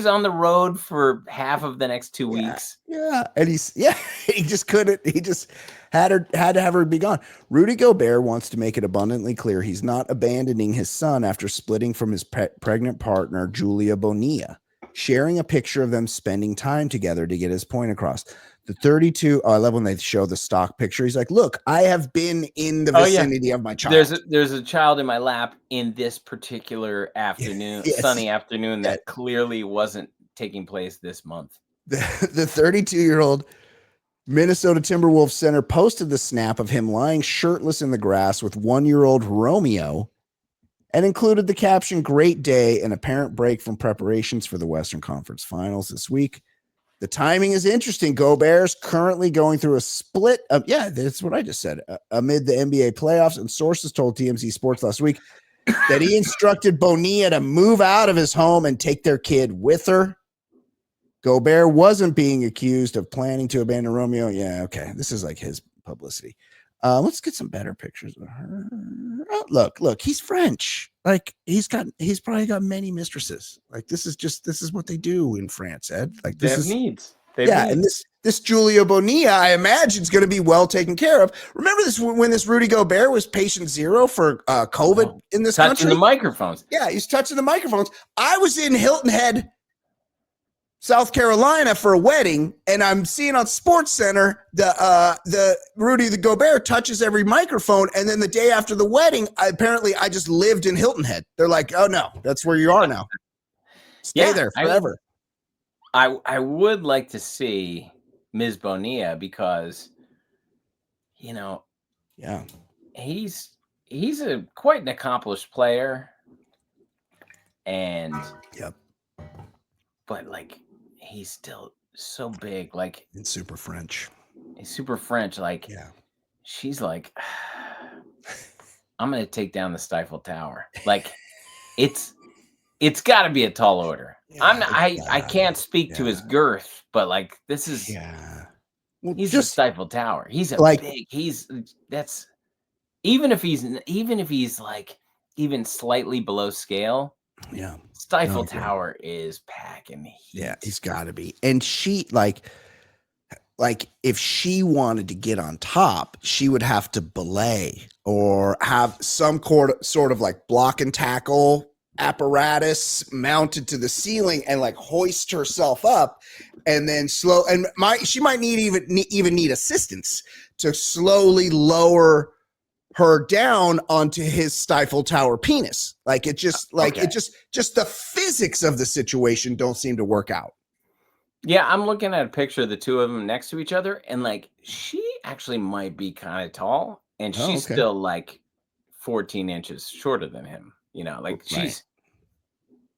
on the road for half of the next 2 weeks. Yeah, and he just couldn't. He just had to have her be gone. Rudy Gobert wants to make it abundantly clear he's not abandoning his son after splitting from his pregnant partner Julia Bonilla, sharing a picture of them spending time together to get his point across. The 32. Oh, I love when they show the stock picture. He's like, "Look, I have been in the vicinity of my child. There's a child in my lap in this particular afternoon, sunny afternoon that clearly wasn't taking place this month." The 32-year-old Minnesota Timberwolves center posted the snap of him lying shirtless in the grass with 1-year-old Romeo, and included the caption, "Great day, an apparent break from preparations for the Western Conference Finals this week. The timing is interesting. Gobert's currently going through a split. That's what I just said. Amid the NBA playoffs, and sources told TMZ Sports last week that he instructed Bonilla to move out of his home and take their kid with her. Gobert wasn't being accused of planning to abandon Romeo. Yeah, okay. This is like his publicity. Let's get some better pictures of her. Oh, look, he's French. Like he's probably got many mistresses. Like this is what they do in France, Ed. Like this is needs. And this Julia Bonilla, I imagine, is going to be well taken care of. Remember this when this Rudy Gobert was patient zero for COVID in this country? Touching the microphones. Yeah, he's touching the microphones. I was in Hilton Head, South Carolina for a wedding, and I'm seeing on Sports Center the Rudy the Gobert touches every microphone, and then the day after the wedding, I just lived in Hilton Head. They're like, "Oh no, that's where you are now. Stay there forever." I would like to see Ms. Bonilla because, he's quite an accomplished player, and but like. He's still so big, like and super French. He's super French. Like, she's like, I'm gonna take down the Stifle Tower. Like, it's got to be a tall order. I can't speak to his girth, but like this is he's just a Stifle Tower. He's a big. Even if he's like even slightly below scale. Yeah. Stifle Tower is packing heat. Yeah, he's got to be. And she like if she wanted to get on top, she would have to belay or have some sort of like block and tackle apparatus mounted to the ceiling and like hoist herself up, and then she might even need assistance to slowly lower her down onto his Stifle Tower penis. Like it just the physics of the situation don't seem to work out. Yeah, I'm looking at a picture of the two of them next to each other, and like she actually might be kind of tall, and she's still like 14 inches shorter than him. Like she's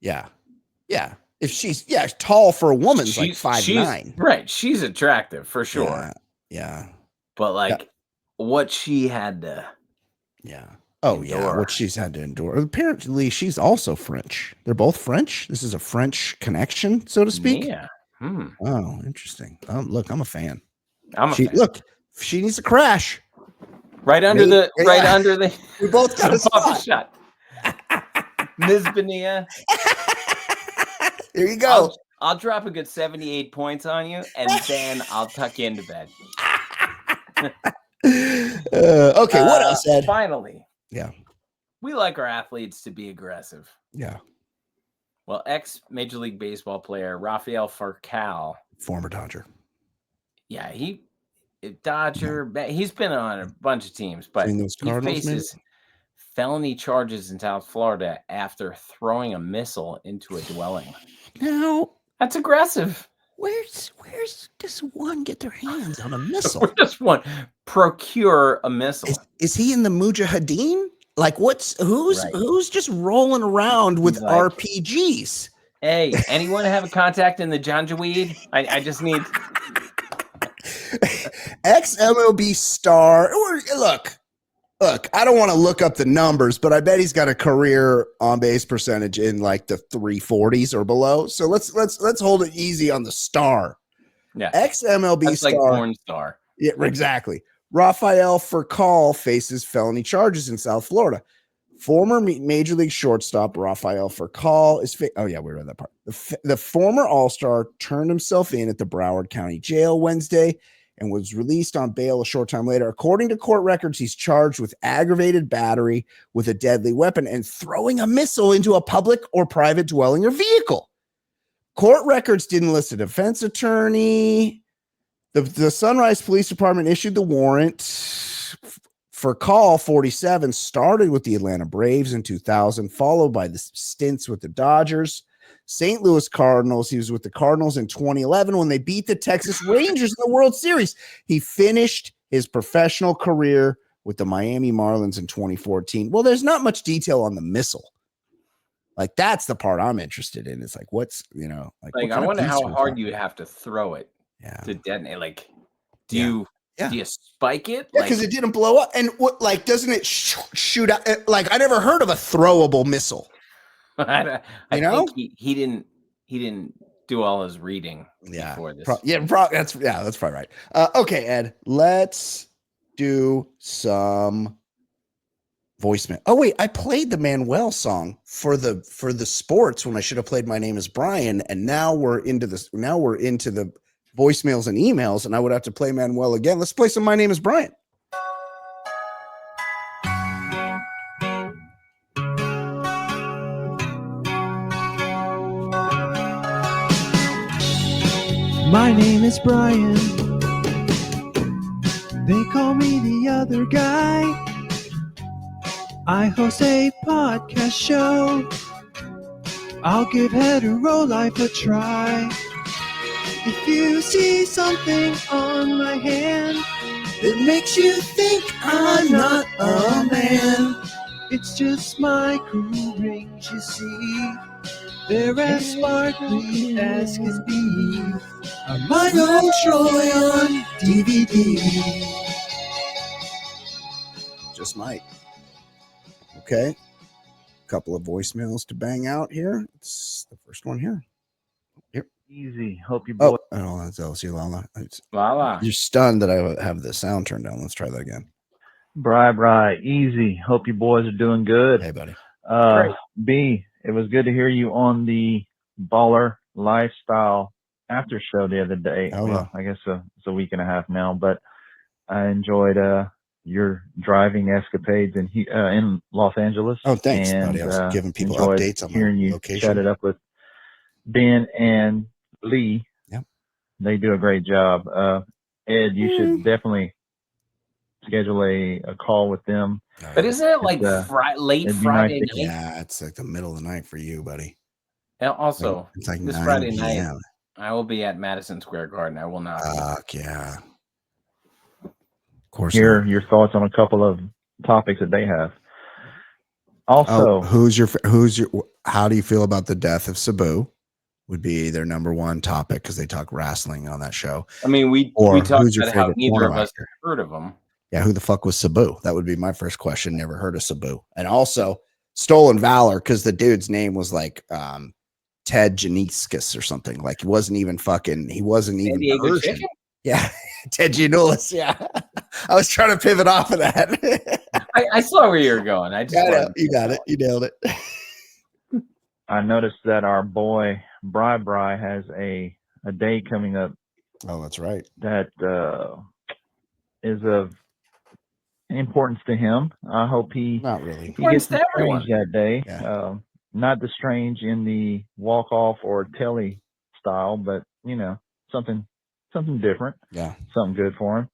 If she's tall for a woman, like 5'9". Right. She's attractive for sure. Yeah. But like what she had to what she's had to endure. Apparently, she's also French. They're both French. This is a French connection, so to speak. Yeah. Oh, interesting. Look, I'm a fan. Look, she needs to crash. Right under the. We both got a shot. Ms. Bonilla. Here you go. I'll drop a good 78 points on you, and then I'll tuck you into bed. Okay, what else, Ed? Finally, we like our athletes to be aggressive. Yeah. Well, ex-Major League Baseball player Rafael Furcal, former Dodger. Yeah, Dodger. He's been on a bunch of teams, but he faces felony charges in South Florida after throwing a missile into a dwelling. Now, that's aggressive. Where's does one get their hands on a missile? Where does one procure a missile? Is he in the Mujahideen? Like who's just rolling around with RPGs? Hey, anyone have a contact in the Janjaweed? I just need ex-MLB star. Look, Look, I don't want to look up the numbers, but I bet he's got a career on base percentage in like the 340s or below. So let's hold it easy on the star. Yeah, ex-MLB that's star, like porn star. Yeah, exactly. Rafael Furcal faces felony charges in South Florida. Former Major League shortstop Rafael Furcal is we read that part. The former All-Star turned himself in at the Broward County Jail Wednesday and was released on bail a short time later. According to court records, he's charged with aggravated battery with a deadly weapon and throwing a missile into a public or private dwelling or vehicle. Court records didn't list a defense attorney. The Sunrise Police Department issued the warrant. Furcal, 47, started with the Atlanta Braves in 2000, followed by the stints with the Dodgers. St. Louis Cardinals. He was with the Cardinals in 2011 when they beat the Texas Rangers in the World Series. He finished his professional career with the Miami Marlins in 2014. Well, there's not much detail on the missile. Like, that's the part I'm interested in. It's like, what's, like I wonder how hard you have to throw it to detonate. Like, do you spike it? Yeah, because it didn't blow up. And what, like, doesn't it shoot out? Like, I never heard of a throwable missile. I think he didn't do all his reading before this. That's probably right. Okay, Ed, let's do some voicemail. Oh wait, I played the Manuel song for the sports when I should have played My Name Is Brian, and now we're into the voicemails and emails, and I would have to play Manuel again. Let's play some My Name Is Brian. My name is Brian. They call me the other guy. I host a podcast show. I'll give hetero life a try. If you see something on my hand that makes you think I'm not a man, it's just my cool rings, you see. They're as sparkly as can be. I might go Troy on DVD. Just might. Okay. Couple of voicemails to bang out here. It's the first one here. Easy. Hope you boys. Oh, that's LC Lala. Lala. You're stunned that I have the sound turned down. Let's try that again. Bri. Easy. Hope you boys are doing good. Hey, buddy. B, it was good to hear you on the Baller Lifestyle after show the other day. Oh, yeah. I guess it's a week and a half now, but I enjoyed your driving escapades in Los Angeles. Oh, thanks, buddy. I was giving people updates on hearing you location. Chat it up with Ben and Lee. Yep. They do a great job. Ed, you should definitely schedule a call with them. But isn't it like late Friday night? Yeah, it's like the middle of the night for you, buddy. And also, it's like this 9 Friday PM. night, I will be at Madison Square Garden. I will not. Fuck yeah. Of course. Hear your thoughts on a couple of topics that they have. Also, how do you feel about the death of Sabu? Would be their number one topic because they talk wrestling on that show. I mean, we talked about how neither of us heard of them. Yeah, who the fuck was Sabu? That would be my first question. Never heard of Sabu. And also Stolen Valor, because the dude's name was like Ted Janiscus or something. Like he wasn't even Persian. Yeah, Ted Janulis. Yeah, I was trying to pivot off of that. I saw where you were going. You got it. You nailed it. I noticed that our boy Bri has a day coming up. Oh, that's right. That is of importance to him. I hope he gets to Strange that day. Yeah. Not the Strange in the walk off or telly style, but something different. Yeah, something good for him.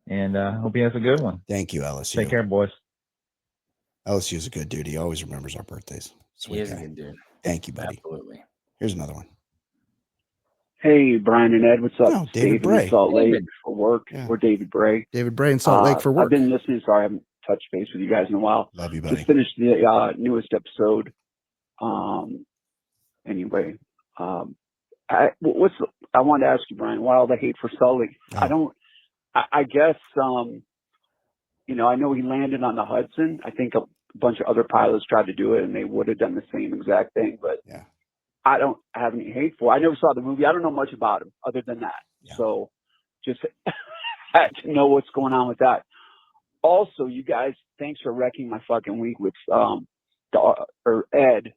And I hope he has a good one. Thank you, LSU. Take care, boys. LSU is a good dude. He always remembers our birthdays. He is a good dude. Thank you, buddy. Absolutely. Here's another one. Hey, Brian and Ed, what's up? Oh, David Bray. In Salt Lake for work. Yeah. Or David Bray. David Bray in Salt Lake for work. I've been listening, so I haven't touched base with you guys in a while. Love you, buddy. Just finished the newest episode. Anyway, I wanted to ask you, Brian, why all the hate for Sully? Oh. I guess, I know he landed on the Hudson. I think a bunch of other pilots tried to do it, and they would have done the same exact thing. But yeah, I don't have any hate for it. I never saw the movie. I don't know much about him other than that. Yeah. So just had to know what's going on with that. Also, you guys, thanks for wrecking my fucking week with or Ed,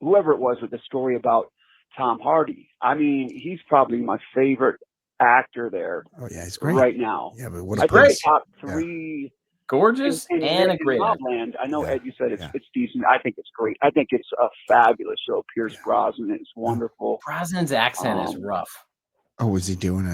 whoever it was, with the story about Tom Hardy. I mean, he's probably my favorite actor there. Oh yeah, he's great right now. Yeah, but what I a think puss. top three. Gorgeous in and a great actor. Mobland. I know, Yeah. Ed, you said it's decent. I think it's great. I think it's a fabulous show. Pierce Brosnan is wonderful. Brosnan's accent is rough. Oh, was he doing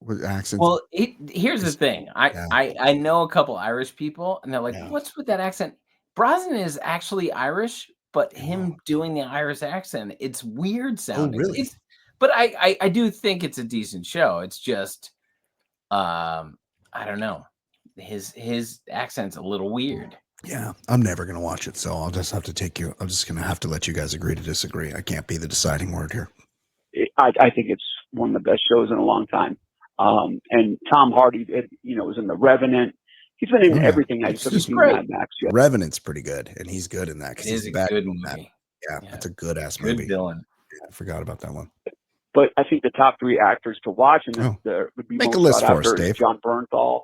with accents? Well, here's the thing. I know a couple Irish people, and they're like, "What's with that accent?" Brosnan is actually Irish, but him doing the Irish accent, it's weird sounding. Oh, really? But I do think it's a decent show. It's just, I don't know. His accent's a little weird. Yeah, I'm never gonna watch it, so I'll just have to take you. I'm just gonna have to let you guys agree to disagree. I can't be the deciding word here. I think it's one of the best shows in a long time. And Tom Hardy, was in The Revenant. He's been in everything. I just haven't seen Mad Max yet. Revenant's pretty good, and he's good in that because he's a bad good in movie. that. Yeah, that's a good ass Good movie. villain. Yeah, I forgot about that one. But I think the top three actors to watch and would be Make most a list sought for us, after is Dave. John Bernthal.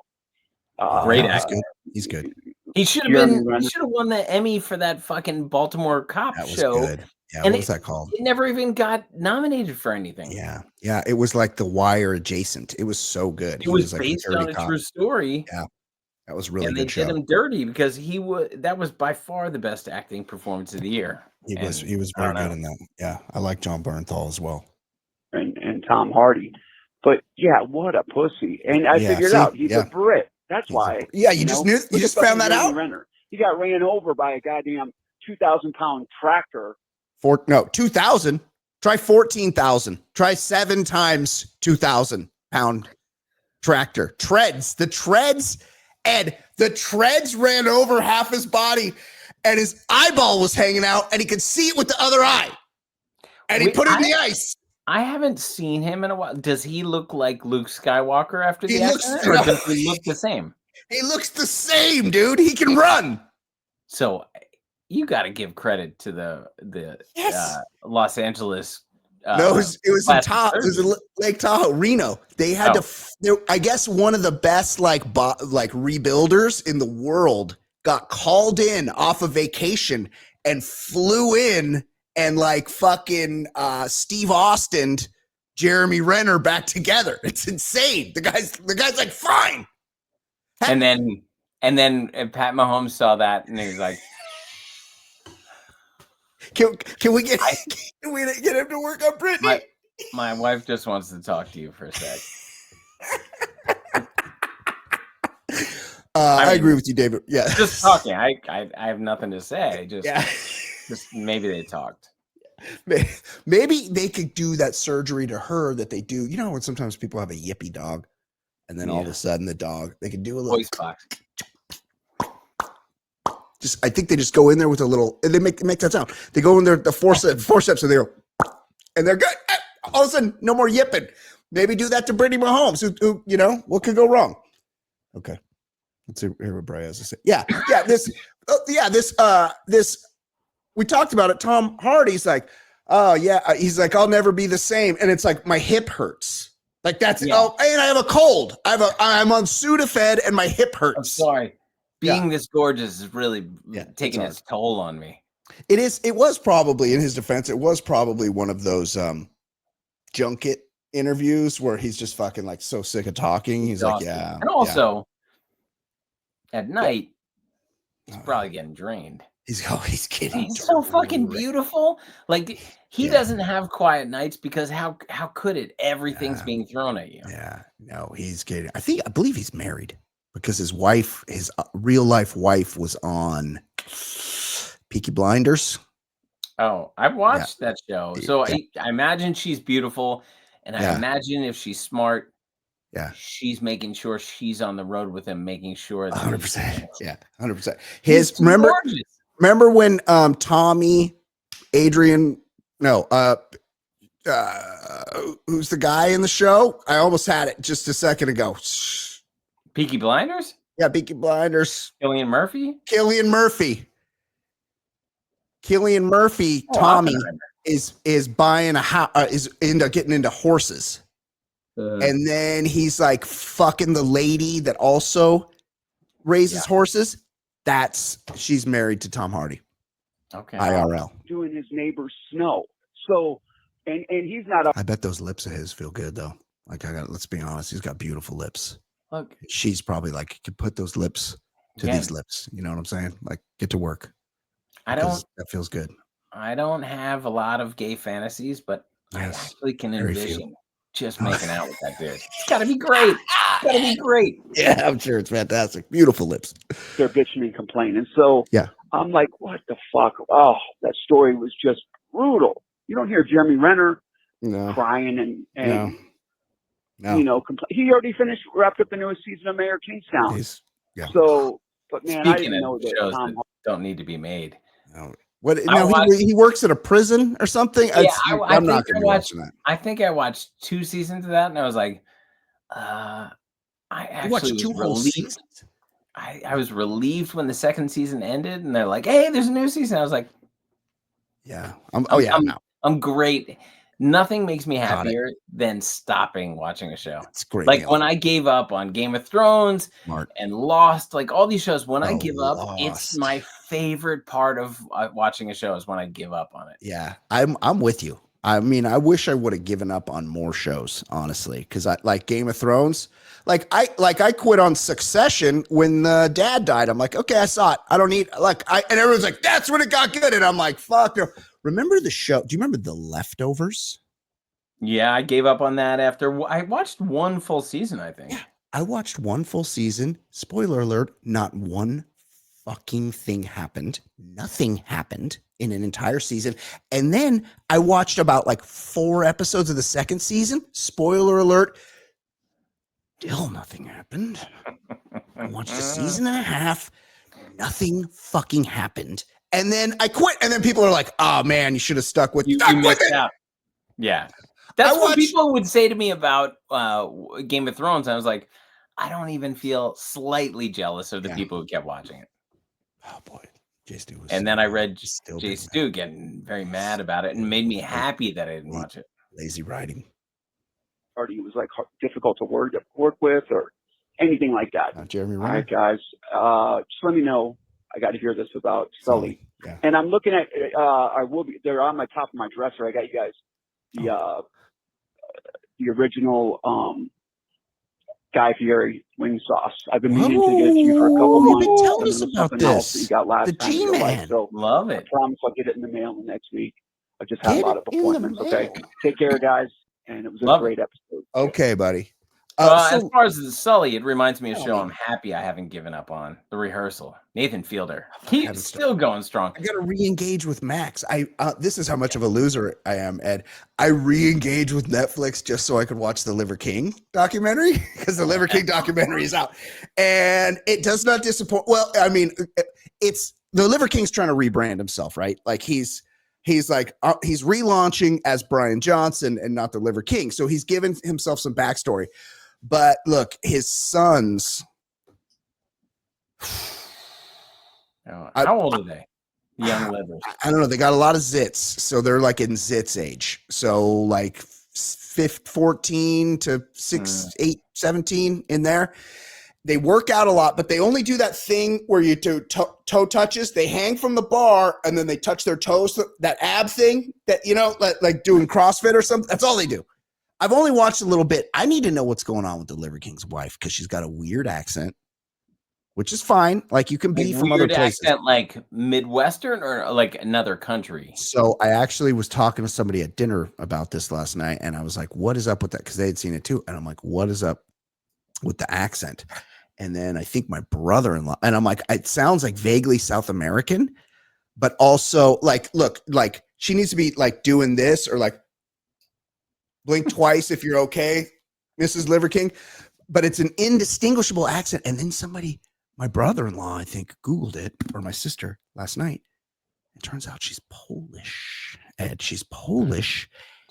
Great He's actor. good. He's good. He should have Jeremy been. Renner. He should have won the Emmy for that fucking Baltimore cop That was show. good. Yeah, And what was that called? It never even got nominated for anything. Yeah, it was like The Wire adjacent. It was so good. It He was like based a dirty on a cop. true story. Yeah, that was really and good they show. did him dirty because that was by far the best acting performance of the year. He was very good in that. Yeah, I like John Bernthal as well. And Tom Hardy. But yeah, what a pussy. And I figured out he's a Brit. That's why. Yeah, you just knew. You just found that out. Renner. He got ran over by a goddamn 2,000-pound tractor. 2,000. Try 14,000. Try 7 times 2,000-pound tractor. The treads ran over half his body, and his eyeball was hanging out, and he could see it with the other eye. And he put it in the ice. I haven't seen him in a while. Does he look like Luke Skywalker after the accident, or does he look the same? He looks the same, dude. He can run. So you got to give credit to the Los Angeles. No, it was in Tahoe. It was in Lake Tahoe, Reno. They had I guess one of the best like rebuilders in the world got called in off of vacation and flew in and like fucking Steve Austin, Jeremy Renner back together. It's insane. The guy's like fine. And then Pat Mahomes saw that and he was like, Can we get him to work on Brittany? My wife just wants to talk to you for a sec. I agree with you, David. Yeah, just talking. I have nothing to say. Just maybe they talked. Maybe they could do that surgery to her that they do. You know, when sometimes people have a yippy dog, and then all of a sudden the dog, they could do a little voice box. I think they just go in there with a little, and they make that sound. They go in there, the forceps, and they go, and they're good. All of a sudden, no more yipping. Maybe do that to Brittany Mahomes. Who what could go wrong? Okay, let's hear what Bray has to say. This. We talked about it. Tom Hardy's like, oh yeah, he's like, I'll never be the same, and it's like my hip hurts. Like that's and I have a cold. I'm on Sudafed, and my hip hurts. I'm sorry. Being this gorgeous is really taking its toll on me. It is. It was probably, in his defense, it was probably one of those junket interviews where he's just fucking like so sick of talking. He's like, yeah. And also, at night, he's probably getting drained. He's getting. He's so fucking beautiful. Like he doesn't have quiet nights because how could it? Everything's being thrown at you. Yeah. No, he's getting. I believe he's married. Because his wife, his real life wife, was on Peaky Blinders. Oh, I've watched that show. So I imagine she's beautiful, and I imagine if she's smart, she's making sure she's on the road with him, making sure. 100%. Yeah, 100%. Remember when Tommy, Adrian, who's the guy in the show? I almost had it just a second ago. Peaky Blinders? Yeah, Peaky Blinders. Cillian Murphy. Tommy Oppenheimer. is buying a house. Is getting into horses, and then he's like fucking the lady that also raises horses. She's married to Tom Hardy. Okay. IRL. Doing his neighbor's snow. So, and he's not. I bet those lips of his feel good though. Like let's be honest, he's got beautiful lips. Look, she's probably like, could put those lips to these lips. You know what I'm saying? Like, get to work. That feels good. I don't have a lot of gay fantasies, but I actually can envision just making out with that dude. It's gotta be great. It's gotta be great. Yeah, I'm sure it's fantastic. Beautiful lips. They're bitching and complaining. So I'm like, what the fuck? Oh, that story was just brutal. You don't hear Jeremy Renner crying and you know, he already wrapped up the newest season of Mayor of Kingstown. So, but man, I didn't know that shows that don't need to be made. No. What? Now he works at a prison or something. Yeah, I'm not going to be watching that. I think I watched 2 seasons of that, and I was like, I actually watched 2 whole seasons. I was relieved when the 2nd season ended, and they're like, "Hey, there's a new season." I was like, "Yeah, I'm great." Nothing makes me happier than stopping watching a show. It's great. Like when I gave up on Game of Thrones and Lost, like all these shows, when I give up, it's my favorite part of watching a show is when I give up on it. Yeah, I'm with you. I mean, I wish I would have given up on more shows, honestly, because I like Game of Thrones. I quit on Succession when the dad died. I'm like, okay, I saw it. I don't need and everyone's like, that's when it got good, and I'm like, fuck no. Remember the show? Do you remember The Leftovers? Yeah, I gave up on that after I watched 1 full season, I think. Yeah, I watched 1 full season. Spoiler alert, not one fucking thing happened. Nothing happened in an entire season. And then I watched about like 4 episodes of the 2nd season. Spoiler alert, still nothing happened. I watched a season and a half. Nothing fucking happened. And then I quit. And then people are like, oh man, you should have stuck with you missed out. Yeah. That's what people would say to me about Game of Thrones. I was like, I don't even feel slightly jealous of the people who kept watching it. Oh boy. Jay Stu was. And then I read Jay Stu getting very mad about it and made me happy that I didn't watch it. Lazy writing. Party was like difficult to work with or anything like that. Not Jeremy Renner. All right, guys. Just let me know. I got to hear this about Sully. Yeah. And I'm looking at, they're on my top of my dresser. I got you guys the original Guy Fieri wing sauce. I've been meaning to get it to you for a couple months. You've been telling us about this. That you got last time. G-Man. So love it. I promise I'll get it in the mail next week. I just have a lot of appointments. Okay. Take care, guys. And it was a great episode. Okay, buddy. As far as the Sully, it reminds me of a show I'm happy I haven't given up on. The Rehearsal. Nathan Fielder. He's still going strong. I got to re-engage with Max. This is how much of a loser I am, Ed. I re-engage with Netflix just so I could watch the Liver King documentary because the Liver King documentary is out. And it does not disappoint. Well, I mean, it's the Liver King's trying to rebrand himself, right? Like he's relaunching as Brian Johnson and not the Liver King. So he's given himself some backstory. But look, his sons. How old are they? Young livers. I don't know. They got a lot of zits. So they're like in zits age. So like 14 to 8, 17 in there. They work out a lot, but they only do that thing where you do toe touches. They hang from the bar and then they touch their toes. That ab thing that, like doing CrossFit or something. That's all they do. I've only watched a little bit. I need to know what's going on with the Liver King's wife because she's got a weird accent, which is fine. Like you can be from other places. Accent, like Midwestern or like another country. So I actually was talking to somebody at dinner about this last night, and I was like, "What is up with that?" Because they had seen it too, and I'm like, "What is up with the accent?" And then I think my brother-in-law, and I'm like, "It sounds like vaguely South American, but also like, look, like she needs to be like doing this or like." Blink twice if you're okay, Mrs. Liver King. But it's an indistinguishable accent. And then my brother-in-law, I think, Googled it, or my sister last night. It turns out she's Polish. Ed, she's Polish.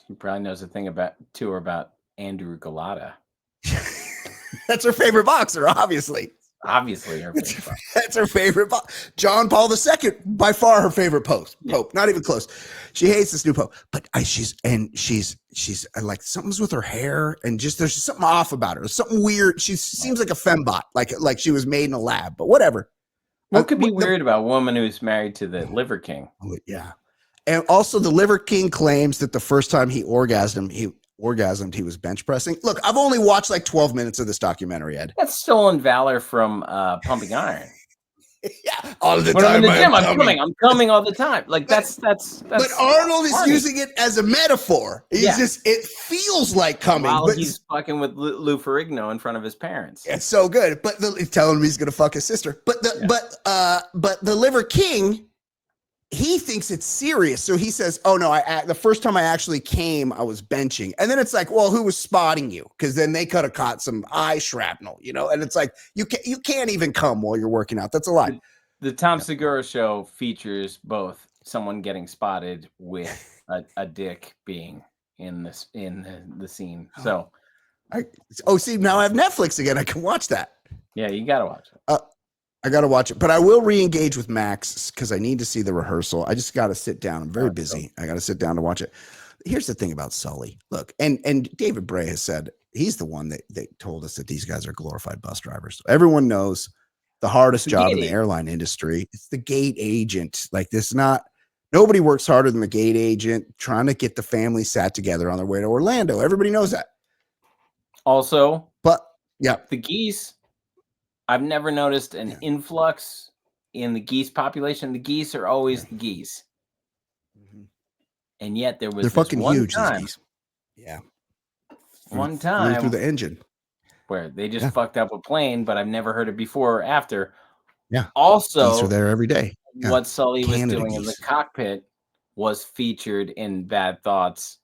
She probably knows a thing about Andrew Galata. That's her favorite boxer, obviously. Obviously, her favorite pope. That's her favorite pope. John Paul II, by far her favorite pope. Not even close. She hates this new pope, but she's like something's with her hair, and just there's something off about her. There's something weird. She seems like a fembot, like she was made in a lab. But whatever. What could be weird about a woman who's married to the Liver King? Yeah, and also the Liver King claims that the first time he orgasmed, he was bench pressing. Look, I've only watched like 12 minutes of this documentary, Ed. That's stolen valor from Pumping Iron. Yeah, all the when time. I'm in the gym, I'm coming all the time. Like that's. But Arnold is using it as a metaphor. It feels like coming. While he's fucking with Lou Ferrigno in front of his parents. It's so good. But telling him he's gonna fuck his sister. But the Liver King, he thinks it's serious. So he says, "Oh no, the first time I actually came, I was benching." And then it's like, well, who was spotting you? Because then they could have caught some eye shrapnel, And it's like you can't even come while you're working out. That's a lie. The Tom Segura show features both someone getting spotted with a dick being in the scene. So, see, now I have Netflix again. I can watch that. Yeah, you gotta watch it. I got to watch it, but I will re-engage with Max because I need to see the rehearsal. I just got to sit down. I'm very busy. I got to sit down to watch it. Here's the thing about Sully. Look, and David Bray has said he's the one that told us that these guys are glorified bus drivers. Everyone knows the hardest job in the airline industry. It's the gate agent. Like nobody works harder than the gate agent trying to get the family sat together on their way to Orlando. Everybody knows that. Also, but yeah, the geese. I've never noticed an influx in the geese population. The geese are always the geese. Mm-hmm. And yet there was they're fucking huge, time, these geese. Yeah. One time through the engine. Where they just fucked up a plane, but I've never heard it before or after. Yeah. Also, geese are there every day. Yeah. What Sully was doing in the cockpit was featured in Bad Thoughts,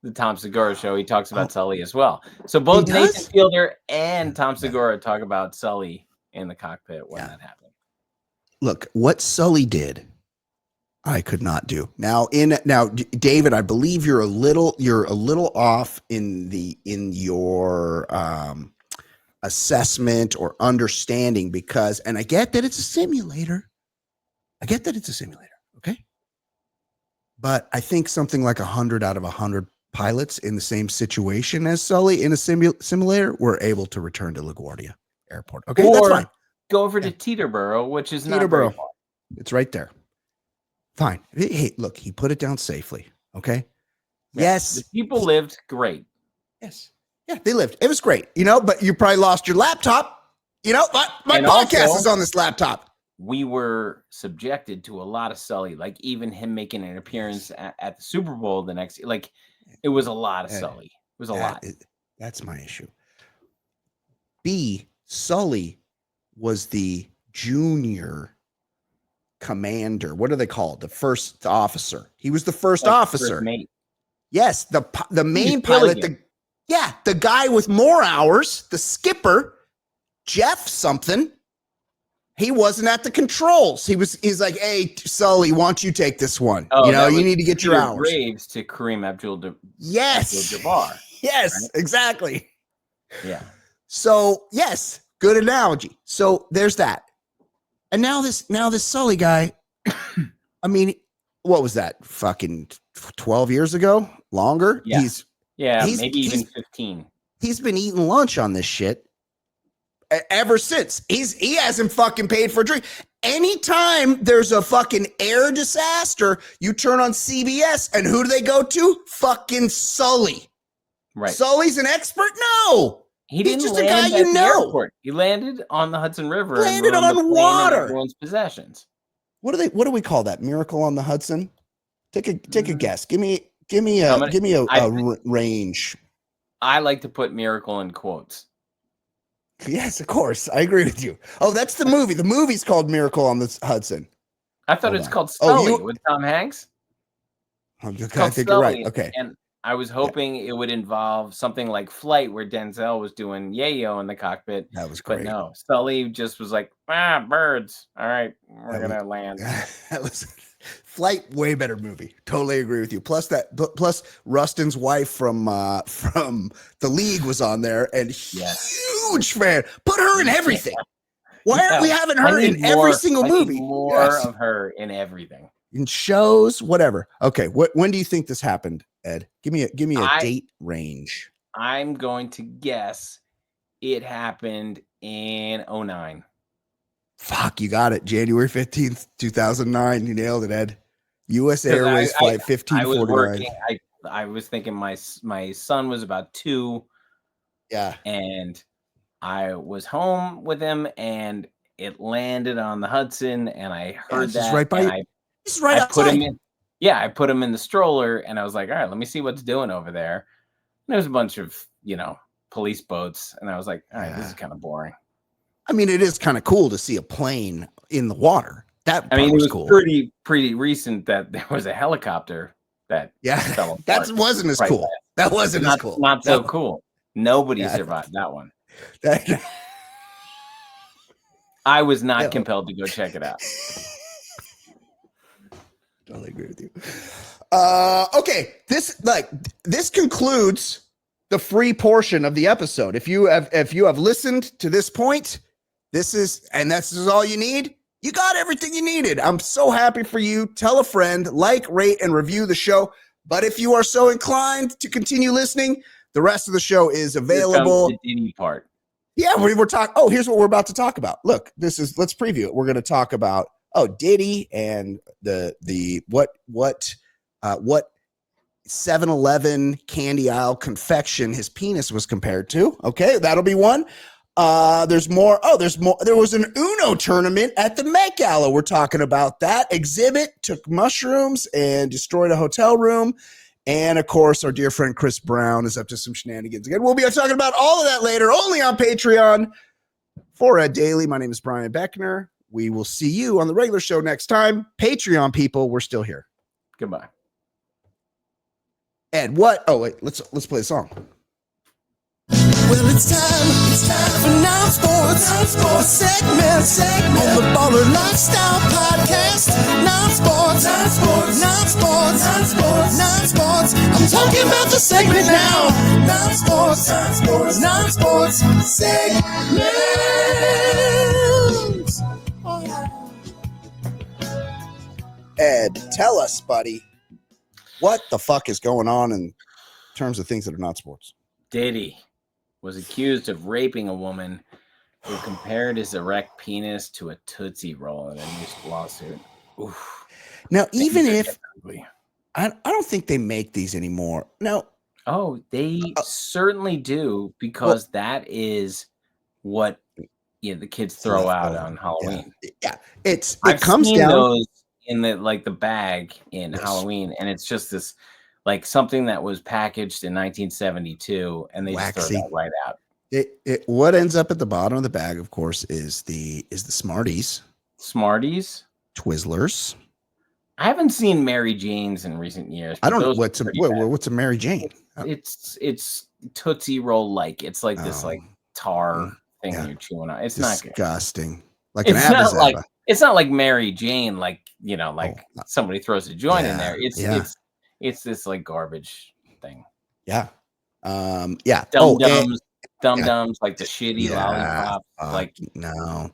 the Tom Segura show. He talks about Sully as well. So both Nathan Fielder and Tom Segura talk about Sully in the cockpit when that happened. Look, what Sully did, I could not do. Now, David, I believe you're a little off in your assessment or understanding and I get that it's a simulator. Okay. But I think something like 100 out of 100 pilots in the same situation as Sully in a simulator were able to return to LaGuardia Airport. Okay, that's fine. Go over to Teterboro, which is not very far. It's right there. Fine. Hey, look, he put it down safely. Okay. Yeah, yes. The people lived great. Yes. Yeah, they lived. It was great, but you probably lost your laptop. My podcast is on this laptop. We were subjected to a lot of Sully, like even him making an appearance at the Super Bowl the next, like it was a lot of Sully. It was a lot. That's my issue. Sully was the junior commander. What are they called? The first officer. He was the first officer. First mate. Yes, the main pilot. The guy with more hours, the skipper, Jeff something. He wasn't at the controls. He's like, "Hey, Sully, why don't you take this one? You need to get your hours." Graves to Kareem Abdul-Jabbar. Yes, right? Exactly. Yeah. So yes, good analogy. So there's that. And now this Sully guy, I mean, what was that? Fucking 12 years ago? Longer? Yeah. Maybe even 15. He's been eating lunch on this shit ever since. He hasn't fucking paid for a drink. Anytime there's a fucking air disaster, you turn on CBS and who do they go to? Fucking Sully. Right. Sully's an expert? No. He's just a guy you know. Airport. He landed on the Hudson River. Landed on water. Everyone's possessions. What do we call that? Miracle on the Hudson? Take a guess. Give me a range. I like to put miracle in quotes. Yes, of course. I agree with you. Oh, that's the movie. The movie's called Miracle on the Hudson. I thought it's called Sully with Tom Hanks. I think you're right. Okay. And I was hoping it would involve something like Flight, where Denzel was doing yayo in the cockpit. That was great. But no, Sully just was like, birds. All right, we're going to land. That was Flight, way better movie. Totally agree with you. Plus Rustin's wife from The League was on there, and huge fan. Put her in everything. Why aren't we having her in every single movie? More of her in everything. In shows, whatever. Okay, when do you think this happened, Ed? Give me a date range. I'm going to guess it happened in 2009. Fuck, you got it. January 15th, 2009. You nailed it, Ed. U.S. Airways flight 1549. I was thinking my son was about 2. Yeah. And I was home with him, and it landed on the Hudson, and I heard that. Right by you. This is right outside. I put him in the stroller, and I was like, all right, let me see what's doing over there. And there's a bunch of, police boats, and I was like, all right, this is kind of boring. I mean, it is kind of cool to see a plane in the water. It was cool. pretty recent that there was a helicopter that fell apart. That wasn't as cool. That wasn't as cool. Not so cool. Nobody survived that one. I was not compelled to go check it out. Totally agree with you. Okay, this concludes the free portion of the episode. If you have listened to this point, this is all you need. You got everything you needed. I'm so happy for you. Tell a friend, rate, and review the show. But if you are so inclined to continue listening, the rest of the show is available. The Diddy part. Yeah, we're talking. Oh, here's what we're about to talk about. Look, let's preview it. We're going to talk about Diddy and the what 7-Eleven candy aisle confection his penis was compared to. Okay, that'll be one. There's more. There was an Uno tournament at the Met Gala. We're talking about that. Exhibit took mushrooms and destroyed a hotel room. And of course, our dear friend Chris Brown is up to some shenanigans again. We'll be talking about all of that later, only on Patreon. For Ed Daly, my name is Brian Beckner. We will see you on the regular show next time. Patreon people, we're still here. Goodbye. Ed, what? Oh, wait, let's play a song. Well, it's time for non-sports segment on the Baller Lifestyle Podcast. Non-sports. I'm talking about the segment now. Non-sports segment. Ed, tell us, buddy, what the fuck is going on in terms of things that are not sports? Diddy was accused of raping a woman who compared his erect penis to a Tootsie Roll in a new lawsuit. Oof. Now, even if I don't think they make these anymore. No. Oh, they certainly do, because that is what the kids throw out on Halloween. Yeah. It comes down those in the bag in Halloween, and it's just this something that was packaged in 1972, and they just throw that right out. What ends up at the bottom of the bag, of course, is the Smarties, Twizzlers. I haven't seen Mary Jane's in recent years. I don't know what's a Mary Jane. It's Tootsie Roll it's like this tar thing you're chewing on. It's disgusting. Not good. It's not like Mary Jane, somebody throws a joint in there. It's this garbage thing. Yeah. Dum-dums, like the shitty lollipop. No.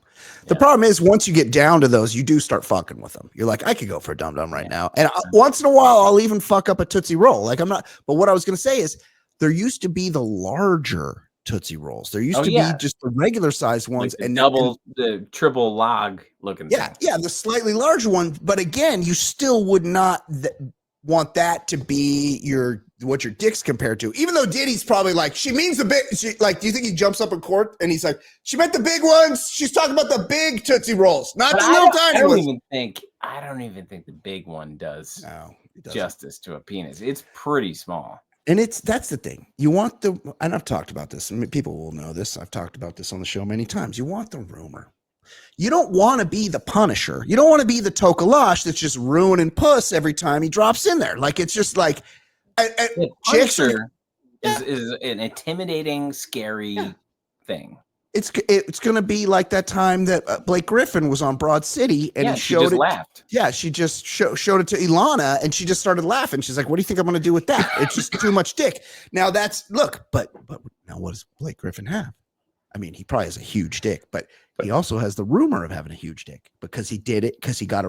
The problem is, once you get down to those, you do start fucking with them. You're like, I could go for a dum-dum right now. And once in a while, I'll even fuck up a Tootsie Roll. I'm not, but what I was going to say is, there used to be the larger Tootsie Rolls. There used to be just the regular sized ones, and the triple log looking thing. Yeah, the slightly larger one. But again, you still would not want that to be what your dick's compared to. Even though Diddy's probably she means the big. Do you think he jumps up in court and he's like, she meant the big ones? She's talking about the big Tootsie Rolls, not the little tiny ones. I don't even think the big one does justice to a penis. It's pretty small. And that's the thing. You want and I've talked about this, and people will know this. I've talked about this on the show many times. You want the rumor. You don't want to be the Punisher. You don't want to be the Tokalash that's just ruining puss every time he drops in there. It's just the Punisher is an intimidating, scary thing. It's going to be like that time that Blake Griffin was on Broad City, and he showed it. Laughed. Yeah, she just showed it to Ilana, and she just started laughing. She's like, "What do you think I'm going to do with that? It's just too much dick." Now but now what does Blake Griffin have? I mean, he probably has a huge dick, but he also has the rumor of having a huge dick because he did it because he got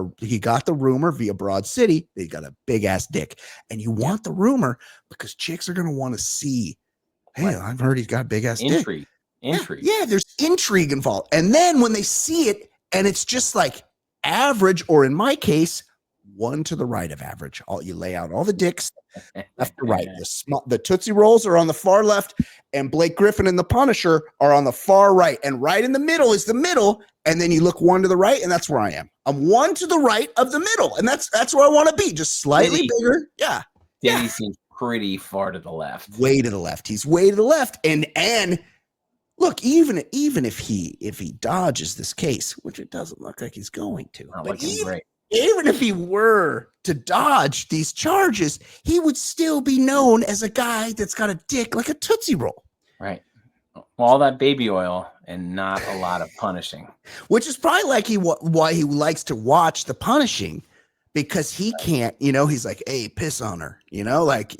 the rumor via Broad City. They got a big ass dick, and you want the rumor because chicks are gonna want to see. Hey, I've heard he's got a big ass dick. Intrigue. Yeah, there's intrigue involved. And then when they see it, and it's just like average, or in my case, one to the right of average. You lay out all the dicks left to right. The Tootsie Rolls are on the far left, and Blake Griffin and the Punisher are on the far right. And right in the middle is the middle. And then you look one to the right, and that's where I am. I'm one to the right of the middle, and that's where I want to be, just slightly bigger. Yeah. Diddy seems pretty far to the left. Way to the left. He's way to the left. And look, even if he dodges this case, which it doesn't look like he's going to, but even if he were to dodge these charges, he would still be known as a guy that's got a dick like a Tootsie Roll. Right. Well, all that baby oil and not a lot of punishing. Which is probably like why he likes to watch the punishing, because he can't, he's like, hey, piss on her, like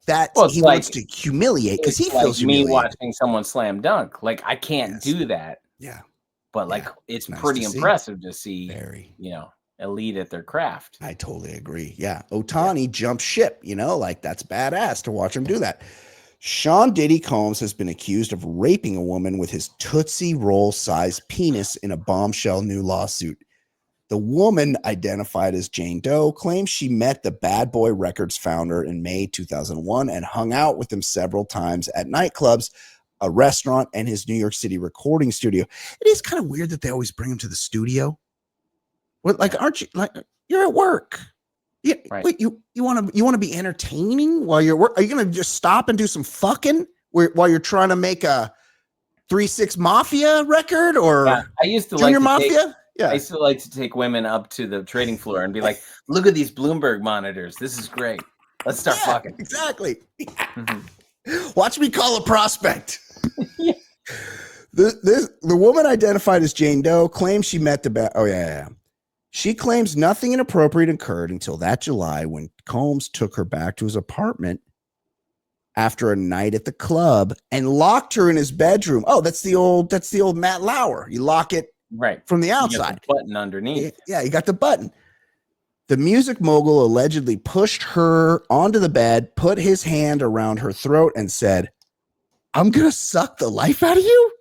that. Well, he wants to humiliate because he feels like me watching someone slam dunk. Like, I can't do that. Yeah. But it's nice pretty impressive to see, elite at their craft. I totally agree. Yeah. Ohtani jumped ship, like that's badass to watch him do that. Sean Diddy Combs has been accused of raping a woman with his Tootsie Roll sized penis in a bombshell new lawsuit. The woman, identified as Jane Doe, claims she met the Bad Boy Records founder in May 2001 and hung out with him several times at nightclubs, a restaurant, and his New York City recording studio. It is kind of weird that they always bring him to the studio. What, aren't you you're at work? Yeah, right. Wait, you want to be entertaining while you're work? Are you going to just stop and do some fucking while you're trying to make a 3-6 Mafia record or I used to Junior Mafia? I used to like to take women up to the trading floor and be like, look at these Bloomberg monitors. This is great. Let's start fucking. Exactly. Watch me call a prospect. The woman, identified as Jane Doe, claims she met the She claims nothing inappropriate occurred until that July when Combs took her back to his apartment after a night at the club and locked her in his bedroom. Oh, that's the old Matt Lauer. You lock it from the outside. The button underneath. Yeah, you got the button. The music mogul allegedly pushed her onto the bed, put his hand around her throat, and said, "I'm gonna suck the life out of you."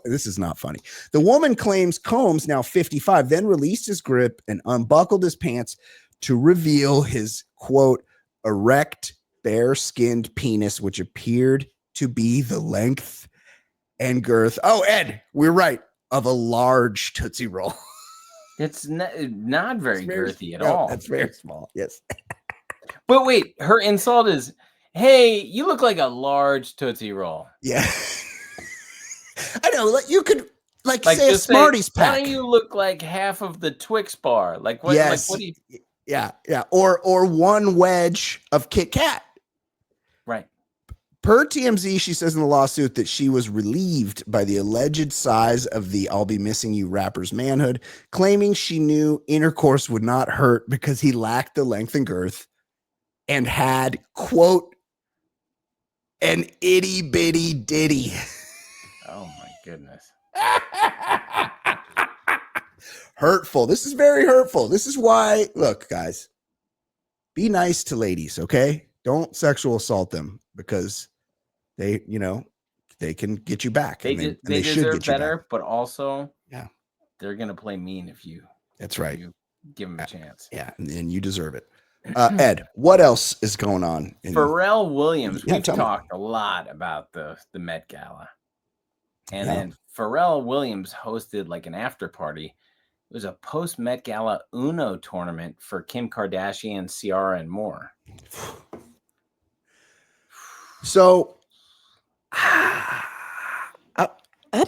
This is not funny. The woman claims Combs, now 55, then released his grip and unbuckled his pants to reveal his, quote, erect, bare-skinned penis, which appeared to be the length and girth. Oh, Ed, we're right. Of a large Tootsie Roll. It's not very girthy at all. That's very small. Yes. But wait, her insult is, hey, you look like a large Tootsie Roll. Yeah. I know. You could say a Smarties pack. Why do you look like half of the Twix bar? Like what? Yes. Like, what do you? Yeah. Or one wedge of Kit Kat. Right. Per TMZ, she says in the lawsuit that she was relieved by the alleged size of the "I'll Be Missing You" rapper's manhood, claiming she knew intercourse would not hurt because he lacked the length and girth and had, quote, an itty bitty ditty. Oh my goodness. Hurtful. This is very hurtful. This is why, look, guys, be nice to ladies, okay? Don't sexual assault them because they can get you back. They deserve better, but also they're going to play mean if you give them a chance. Yeah, and you deserve it. Ed, what else is going on? Pharrell Williams. We've talked a lot about the Met Gala. And then Pharrell Williams hosted like an after party. It was a post Met Gala Uno tournament for Kim Kardashian, Ciara, and more. So, do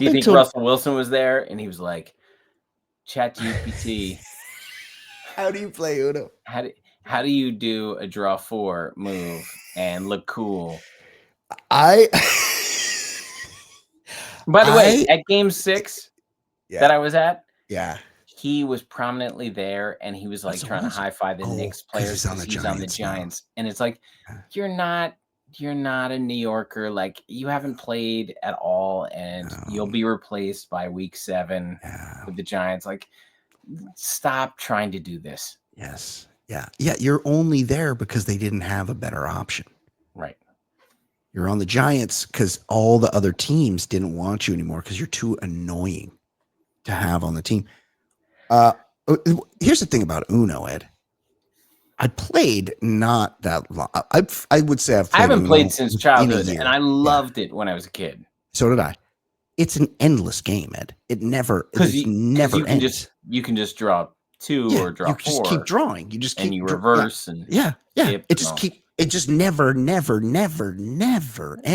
you think Russell Wilson was there? And he was like, ChatGPT. How do you play Uno? How do you do a draw 4 move and look cool? By the way, at game 6 that I was at, he was prominently there, and he was like trying to high five the Knicks players because he's on the Giants. And it's like, you're not you're not a New Yorker. Like, you haven't played at all, and you'll be replaced by week 7 with the Giants. Like, stop trying to do this. Yes. Yeah. Yeah. You're only there because they didn't have a better option. Right. You're on the Giants because all the other teams didn't want you anymore because you're too annoying to have on the team. Here's the thing about Uno, Ed. I played not that long. I would say I haven't played since childhood, and I loved it when I was a kid. So did I. It's an endless game, Ed. It never ends. You can just draw 2 or draw 4. You just keep drawing. You just keep and you reverse and It just never ends.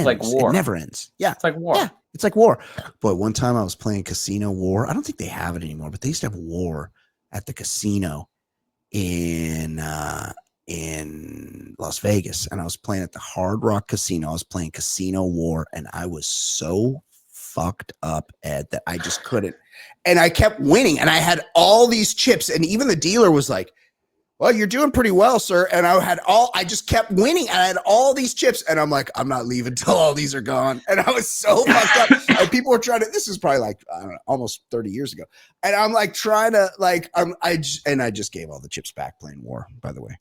Like war. It never ends. Yeah. It's like war. Yeah. It's like war. But one time I was playing Casino War. I don't think they have it anymore, but they used to have war at the casino in Las Vegas. And I was playing at the Hard Rock Casino. I was playing Casino War, and I was so fucked up, Ed, that I just couldn't. And I kept winning, and I had all these chips, and even the dealer was like, well, you're doing pretty well, sir. And I just kept winning, and I had all these chips, and I'm like, I'm not leaving till all these are gone. And I was so fucked up. And people were trying to, this is probably like, I don't know, almost 30 years ago. And I'm like trying to I just gave all the chips back playing war, by the way.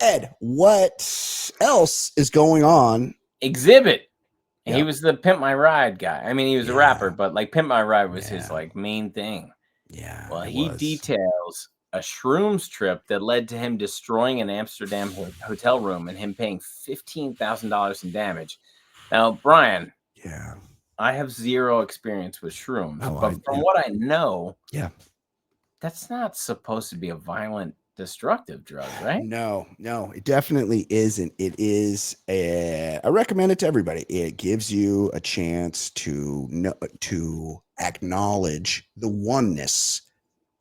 Ed, what else is going on? Exhibit. Yeah. He was the Pimp My Ride guy. I mean, he was a rapper, but like Pimp My Ride was his like main thing. Yeah. Well, he details a shrooms trip that led to him destroying an Amsterdam hotel room and him paying $15,000 in damage. Now, Brian, I have zero experience with shrooms, but from what I know, that's not supposed to be a violent, destructive drug, right? No, it definitely isn't. It is I recommend it to everybody. It gives you a chance to acknowledge the oneness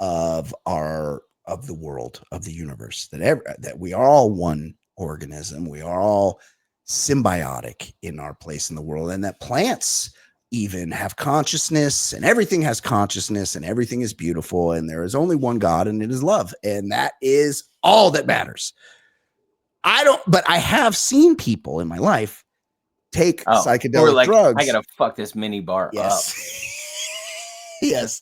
of the world, of the universe, that we are all one organism. We are all symbiotic in our place in the world, and that plants even have consciousness, and everything has consciousness, and everything is beautiful, and there is only one God, and it is love, and that is all that matters. But I have seen people in my life take psychedelic drugs. I gotta fuck this mini bar up. Yes.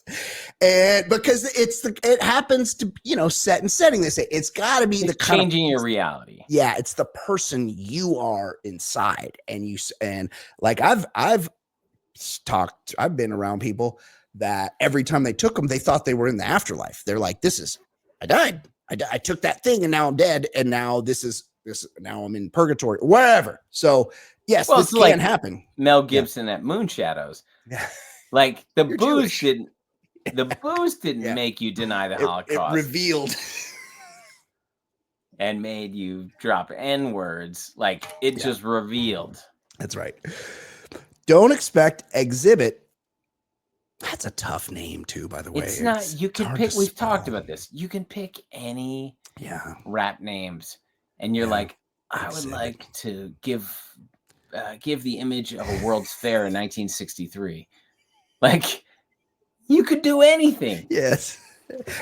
And because it happens to, set and setting. They say it's got to be the kind changing your reality. Yeah. It's the person you are inside. And like I've been around people that every time they took them, they thought they were in the afterlife. They're like, I died. I took that thing and now I'm dead. And now now I'm in purgatory, wherever. So yes, this can happen. Mel Gibson at Moon Shadows. Yeah. Like the booze didn't make you deny the Holocaust. It revealed and made you drop N-words. Like it just revealed. That's right. Don't expect Exhibit. That's a tough name too, by the way. It's not. You can pick. We've talked about this. You can pick any rap names, and you're like, I would like to give the image of a World's Fair in 1963. Like, you could do anything. Yes.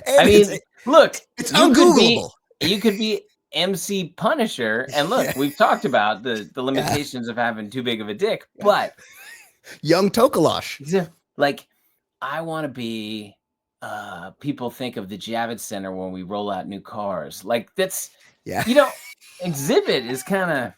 I mean, look, it's ungoogleable. You could be MC Punisher, and look, we've talked about the limitations of having too big of a dick, but Young Tokalash. Like, I want to be. People think of the Javits Center when we roll out new cars. Like that's Exhibit is kind of.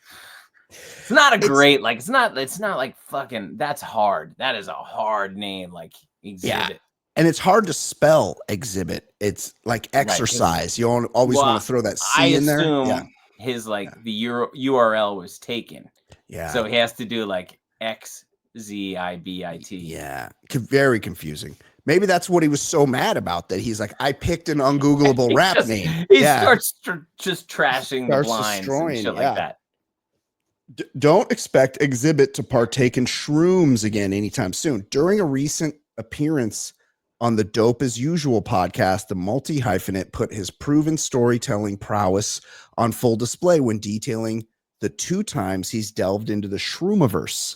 It's not a great it's not like fucking that's hard. That is a hard name, like Exhibit. Yeah. And it's hard to spell Exhibit. It's like exercise. You always want to throw that C in there. I assume his the URL was taken. Yeah. So he has to do like XZIBIT. Yeah. Very confusing. Maybe that's what he was so mad about, that he's like, I picked an ungoogleable rap name. He starts just trashing the blinds and shit like that. Don't expect Exhibit to partake in shrooms again anytime soon. During a recent appearance on the Dope as Usual podcast, the multi-hyphenate put his proven storytelling prowess on full display when detailing the 2 times he's delved into the shroomiverse,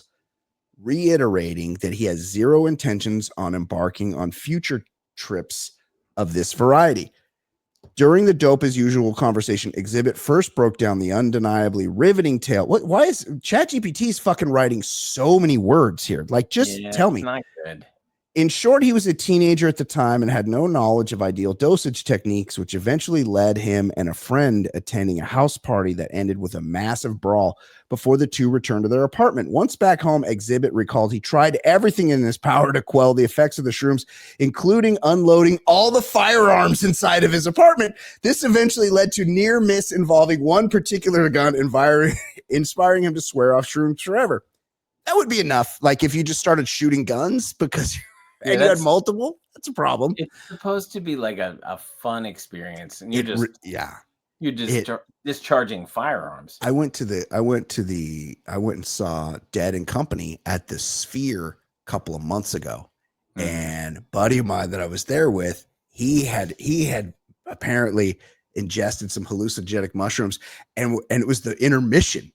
reiterating that he has zero intentions on embarking on future trips of this variety. During the dope as usual conversation, Exhibit first broke down the undeniably riveting tale. Why is ChatGPT's fucking writing so many words here? Like, just tell me. Not good. In short, he was a teenager at the time and had no knowledge of ideal dosage techniques, which eventually led him and a friend attending a house party that ended with a massive brawl before the two returned to their apartment. Once back home, Exhibit recalled he tried everything in his power to quell the effects of the shrooms, including unloading all the firearms inside of his apartment. This eventually led to near miss involving one particular gun, inspiring him to swear off shrooms forever. That would be enough. Like if you just started shooting guns because and you had multiple, that's a problem. It's supposed to be like a fun experience, and you're discharging firearms. I went and saw Dead and Company at the Sphere a couple of months ago, and a buddy of mine that I was there with, he had apparently ingested some hallucinogenic mushrooms, and it was the intermission,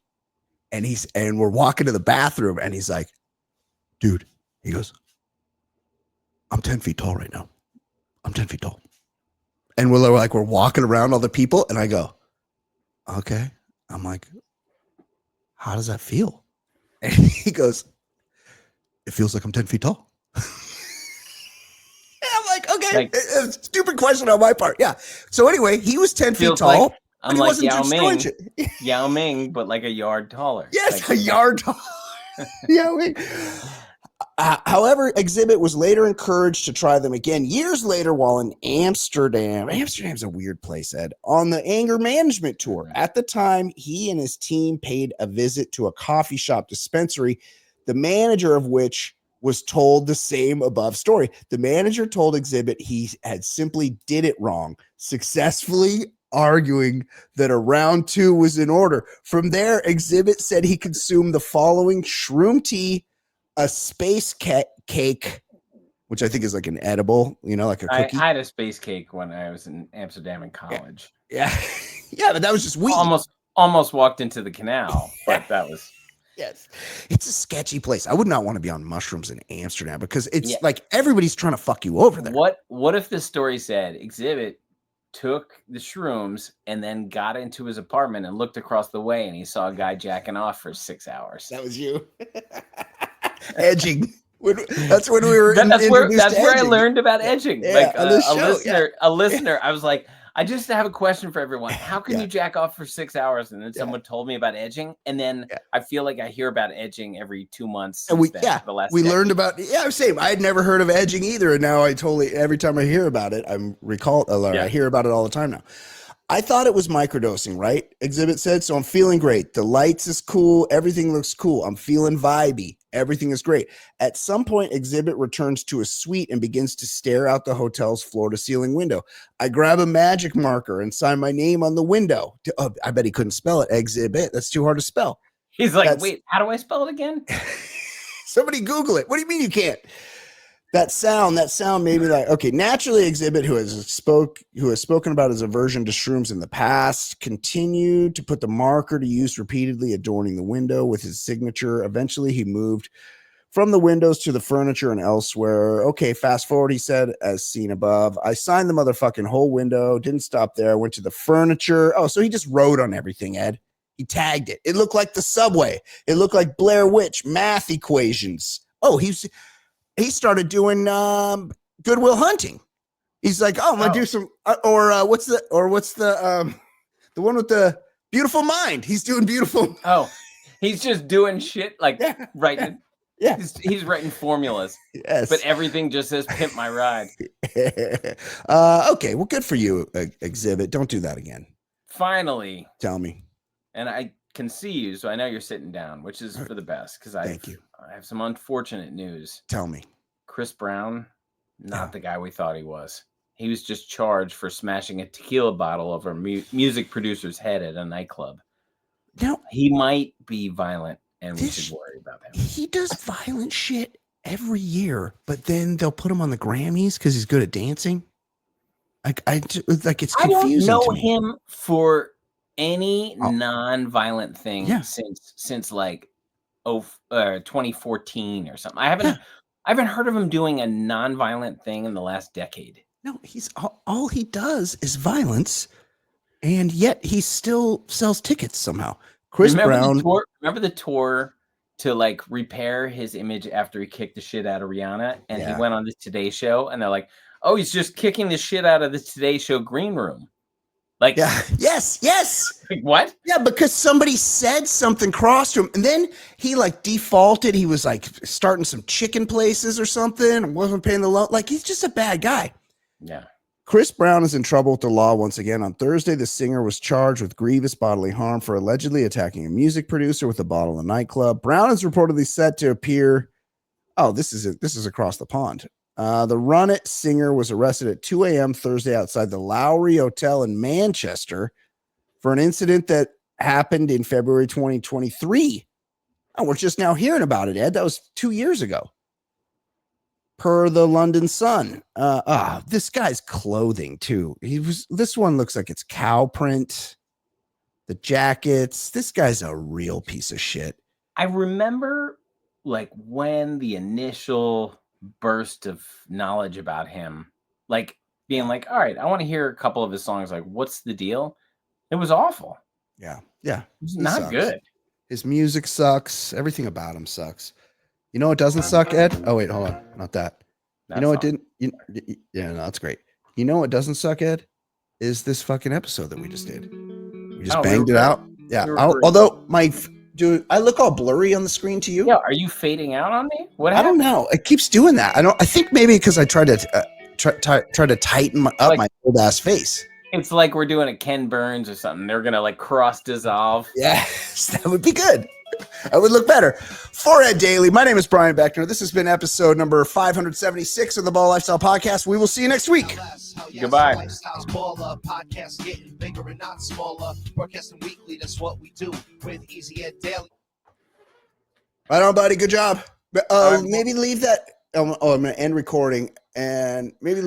and we're walking to the bathroom, and he's like, dude, he goes, I'm 10 feet tall right now. I'm 10 feet tall. And we're walking around all the people. And I go, okay. I'm like, how does that feel? And he goes, it feels like I'm 10 feet tall. And I'm like, okay, stupid question on my part. Yeah. So anyway, he was 10 feet tall. Like, I'm like Yao Ming, but like a yard taller. Yes, like, a yard taller. Yao Ming. However, Exhibit was later encouraged to try them again years later while in Amsterdam. Amsterdam's a weird place, Ed. On the anger management tour. At the time, he and his team paid a visit to a coffee shop dispensary, the manager of which was told the same above story. The manager told Exhibit he had simply did it wrong, successfully arguing that a round 2 was in order. From there, Exhibit said he consumed the following: shroom tea, a space cake, which I think is like an edible, like a cookie. I had a space cake when I was in Amsterdam in college. Yeah. Yeah, but that was just weed. Almost walked into the canal, but that was... Yes. It's a sketchy place. I would not want to be on mushrooms in Amsterdam because it's like everybody's trying to fuck you over there. What if the story said Exhibit took the shrooms and then got into his apartment and looked across the way and he saw a guy jacking off for 6 hours? That was you. Edging. That's when we were. That's where I learned about edging. Yeah, like a listener. I was like, I just have a question for everyone. How can you jack off for 6 hours? And then someone told me about edging, and then I feel like I hear about edging every 2 months. And we learned about same. I had never heard of edging either, and now every time I hear about it, I hear about it all the time now. I thought it was microdosing, right? Exhibit said, so I'm feeling great. The lights is cool. Everything looks cool. I'm feeling vibey. Everything is great. At some point, Exhibit returns to a suite and begins to stare out the hotel's floor-to-ceiling window. I grab a magic marker and sign my name on the window. I bet he couldn't spell it. Exhibit. That's too hard to spell. He's like, wait, how do I spell it again? Somebody Google it. What do you mean you can't? That sound made me like, okay, naturally Exhibit, who has spoken about his aversion to shrooms in the past, continued to put the marker to use repeatedly, adorning the window with his signature. Eventually, he moved from the windows to the furniture and elsewhere. Okay, fast forward, he said, as seen above. I signed the motherfucking whole window, didn't stop there, went to the furniture. Oh, so he just wrote on everything, Ed. He tagged it. It looked like the subway. It looked like Blair Witch math equations. Oh, he started doing Goodwill Hunting. He's like, I'm gonna do some, what's the one with the Beautiful Mind? He's doing Beautiful. Oh, he's just doing shit like writing. Yeah, he's writing formulas. Yes, but everything just says "Pimp My Ride." Okay, well, good for you, Exhibit. Don't do that again. Finally, tell me. And I can see you, so I know you're sitting down, which is for the best. Because I have some unfortunate news. Tell me. Chris Brown, not the guy we thought he was. He was just charged for smashing a tequila bottle over a music producer's head at a nightclub. Now, he might be violent, and we should worry about him. He does violent shit every year, but then they'll put him on the Grammys because he's good at dancing. It's confusing. I don't know him for any non-violent thing since like 2014 or something. I haven't heard of him doing a non-violent thing in the last decade. No, he's all he does is violence, and yet he still sells tickets somehow. Chris Brown. Remember the tour to like repair his image after he kicked the shit out of Rihanna, and he went on the Today Show, and they're like, "Oh, he's just kicking the shit out of the Today Show green room." Like, yes. Like, what? Yeah, because somebody said something crossed to him, and then he like defaulted. He was like starting some chicken places or something, and wasn't paying the loan. Like, he's just a bad guy. Yeah. Chris Brown is in trouble with the law once again. On Thursday, the singer was charged with grievous bodily harm for allegedly attacking a music producer with a bottle in a nightclub. Brown is reportedly set to appear. Oh, this is across the pond. The Run It singer was arrested at 2 a.m. Thursday outside the Lowry Hotel in Manchester for an incident that happened in February 2023. Oh, we're just now hearing about it, Ed. That was 2 years ago. Per the London Sun. This guy's clothing too. This one looks like it's cow print. The jackets. This guy's a real piece of shit. I remember like when the initial burst of knowledge about him, like being like, all right, I want to hear a couple of his songs. Like, what's the deal? It was awful. Yeah. It's not good. His music sucks. Everything about him sucks. You know what doesn't suck, Ed? Oh, wait, hold on. Not that. You know what didn't? Yeah, no, that's great. You know what doesn't suck, Ed? Is this fucking episode that we just did. We just banged it out. Yeah. Although dude, I look all blurry on the screen to you. Yeah. Are you fading out on me? What happened? I don't know. It keeps doing that. I think maybe because I try to tighten up my old ass face. It's like we're doing a Ken Burns or something. They're gonna like cross dissolve. Yes, that would be good. I would look better. For Ed Daly, my name is Brian Beckner. This has been episode number 576 of the Ball Lifestyle Podcast. We will see you next week. Goodbye. Podcast getting bigger and not smaller. Broadcasting weekly, that's what we do with Easy Ed Daily. Right on, buddy. Good job. Maybe leave that. I'm going to end recording and maybe leave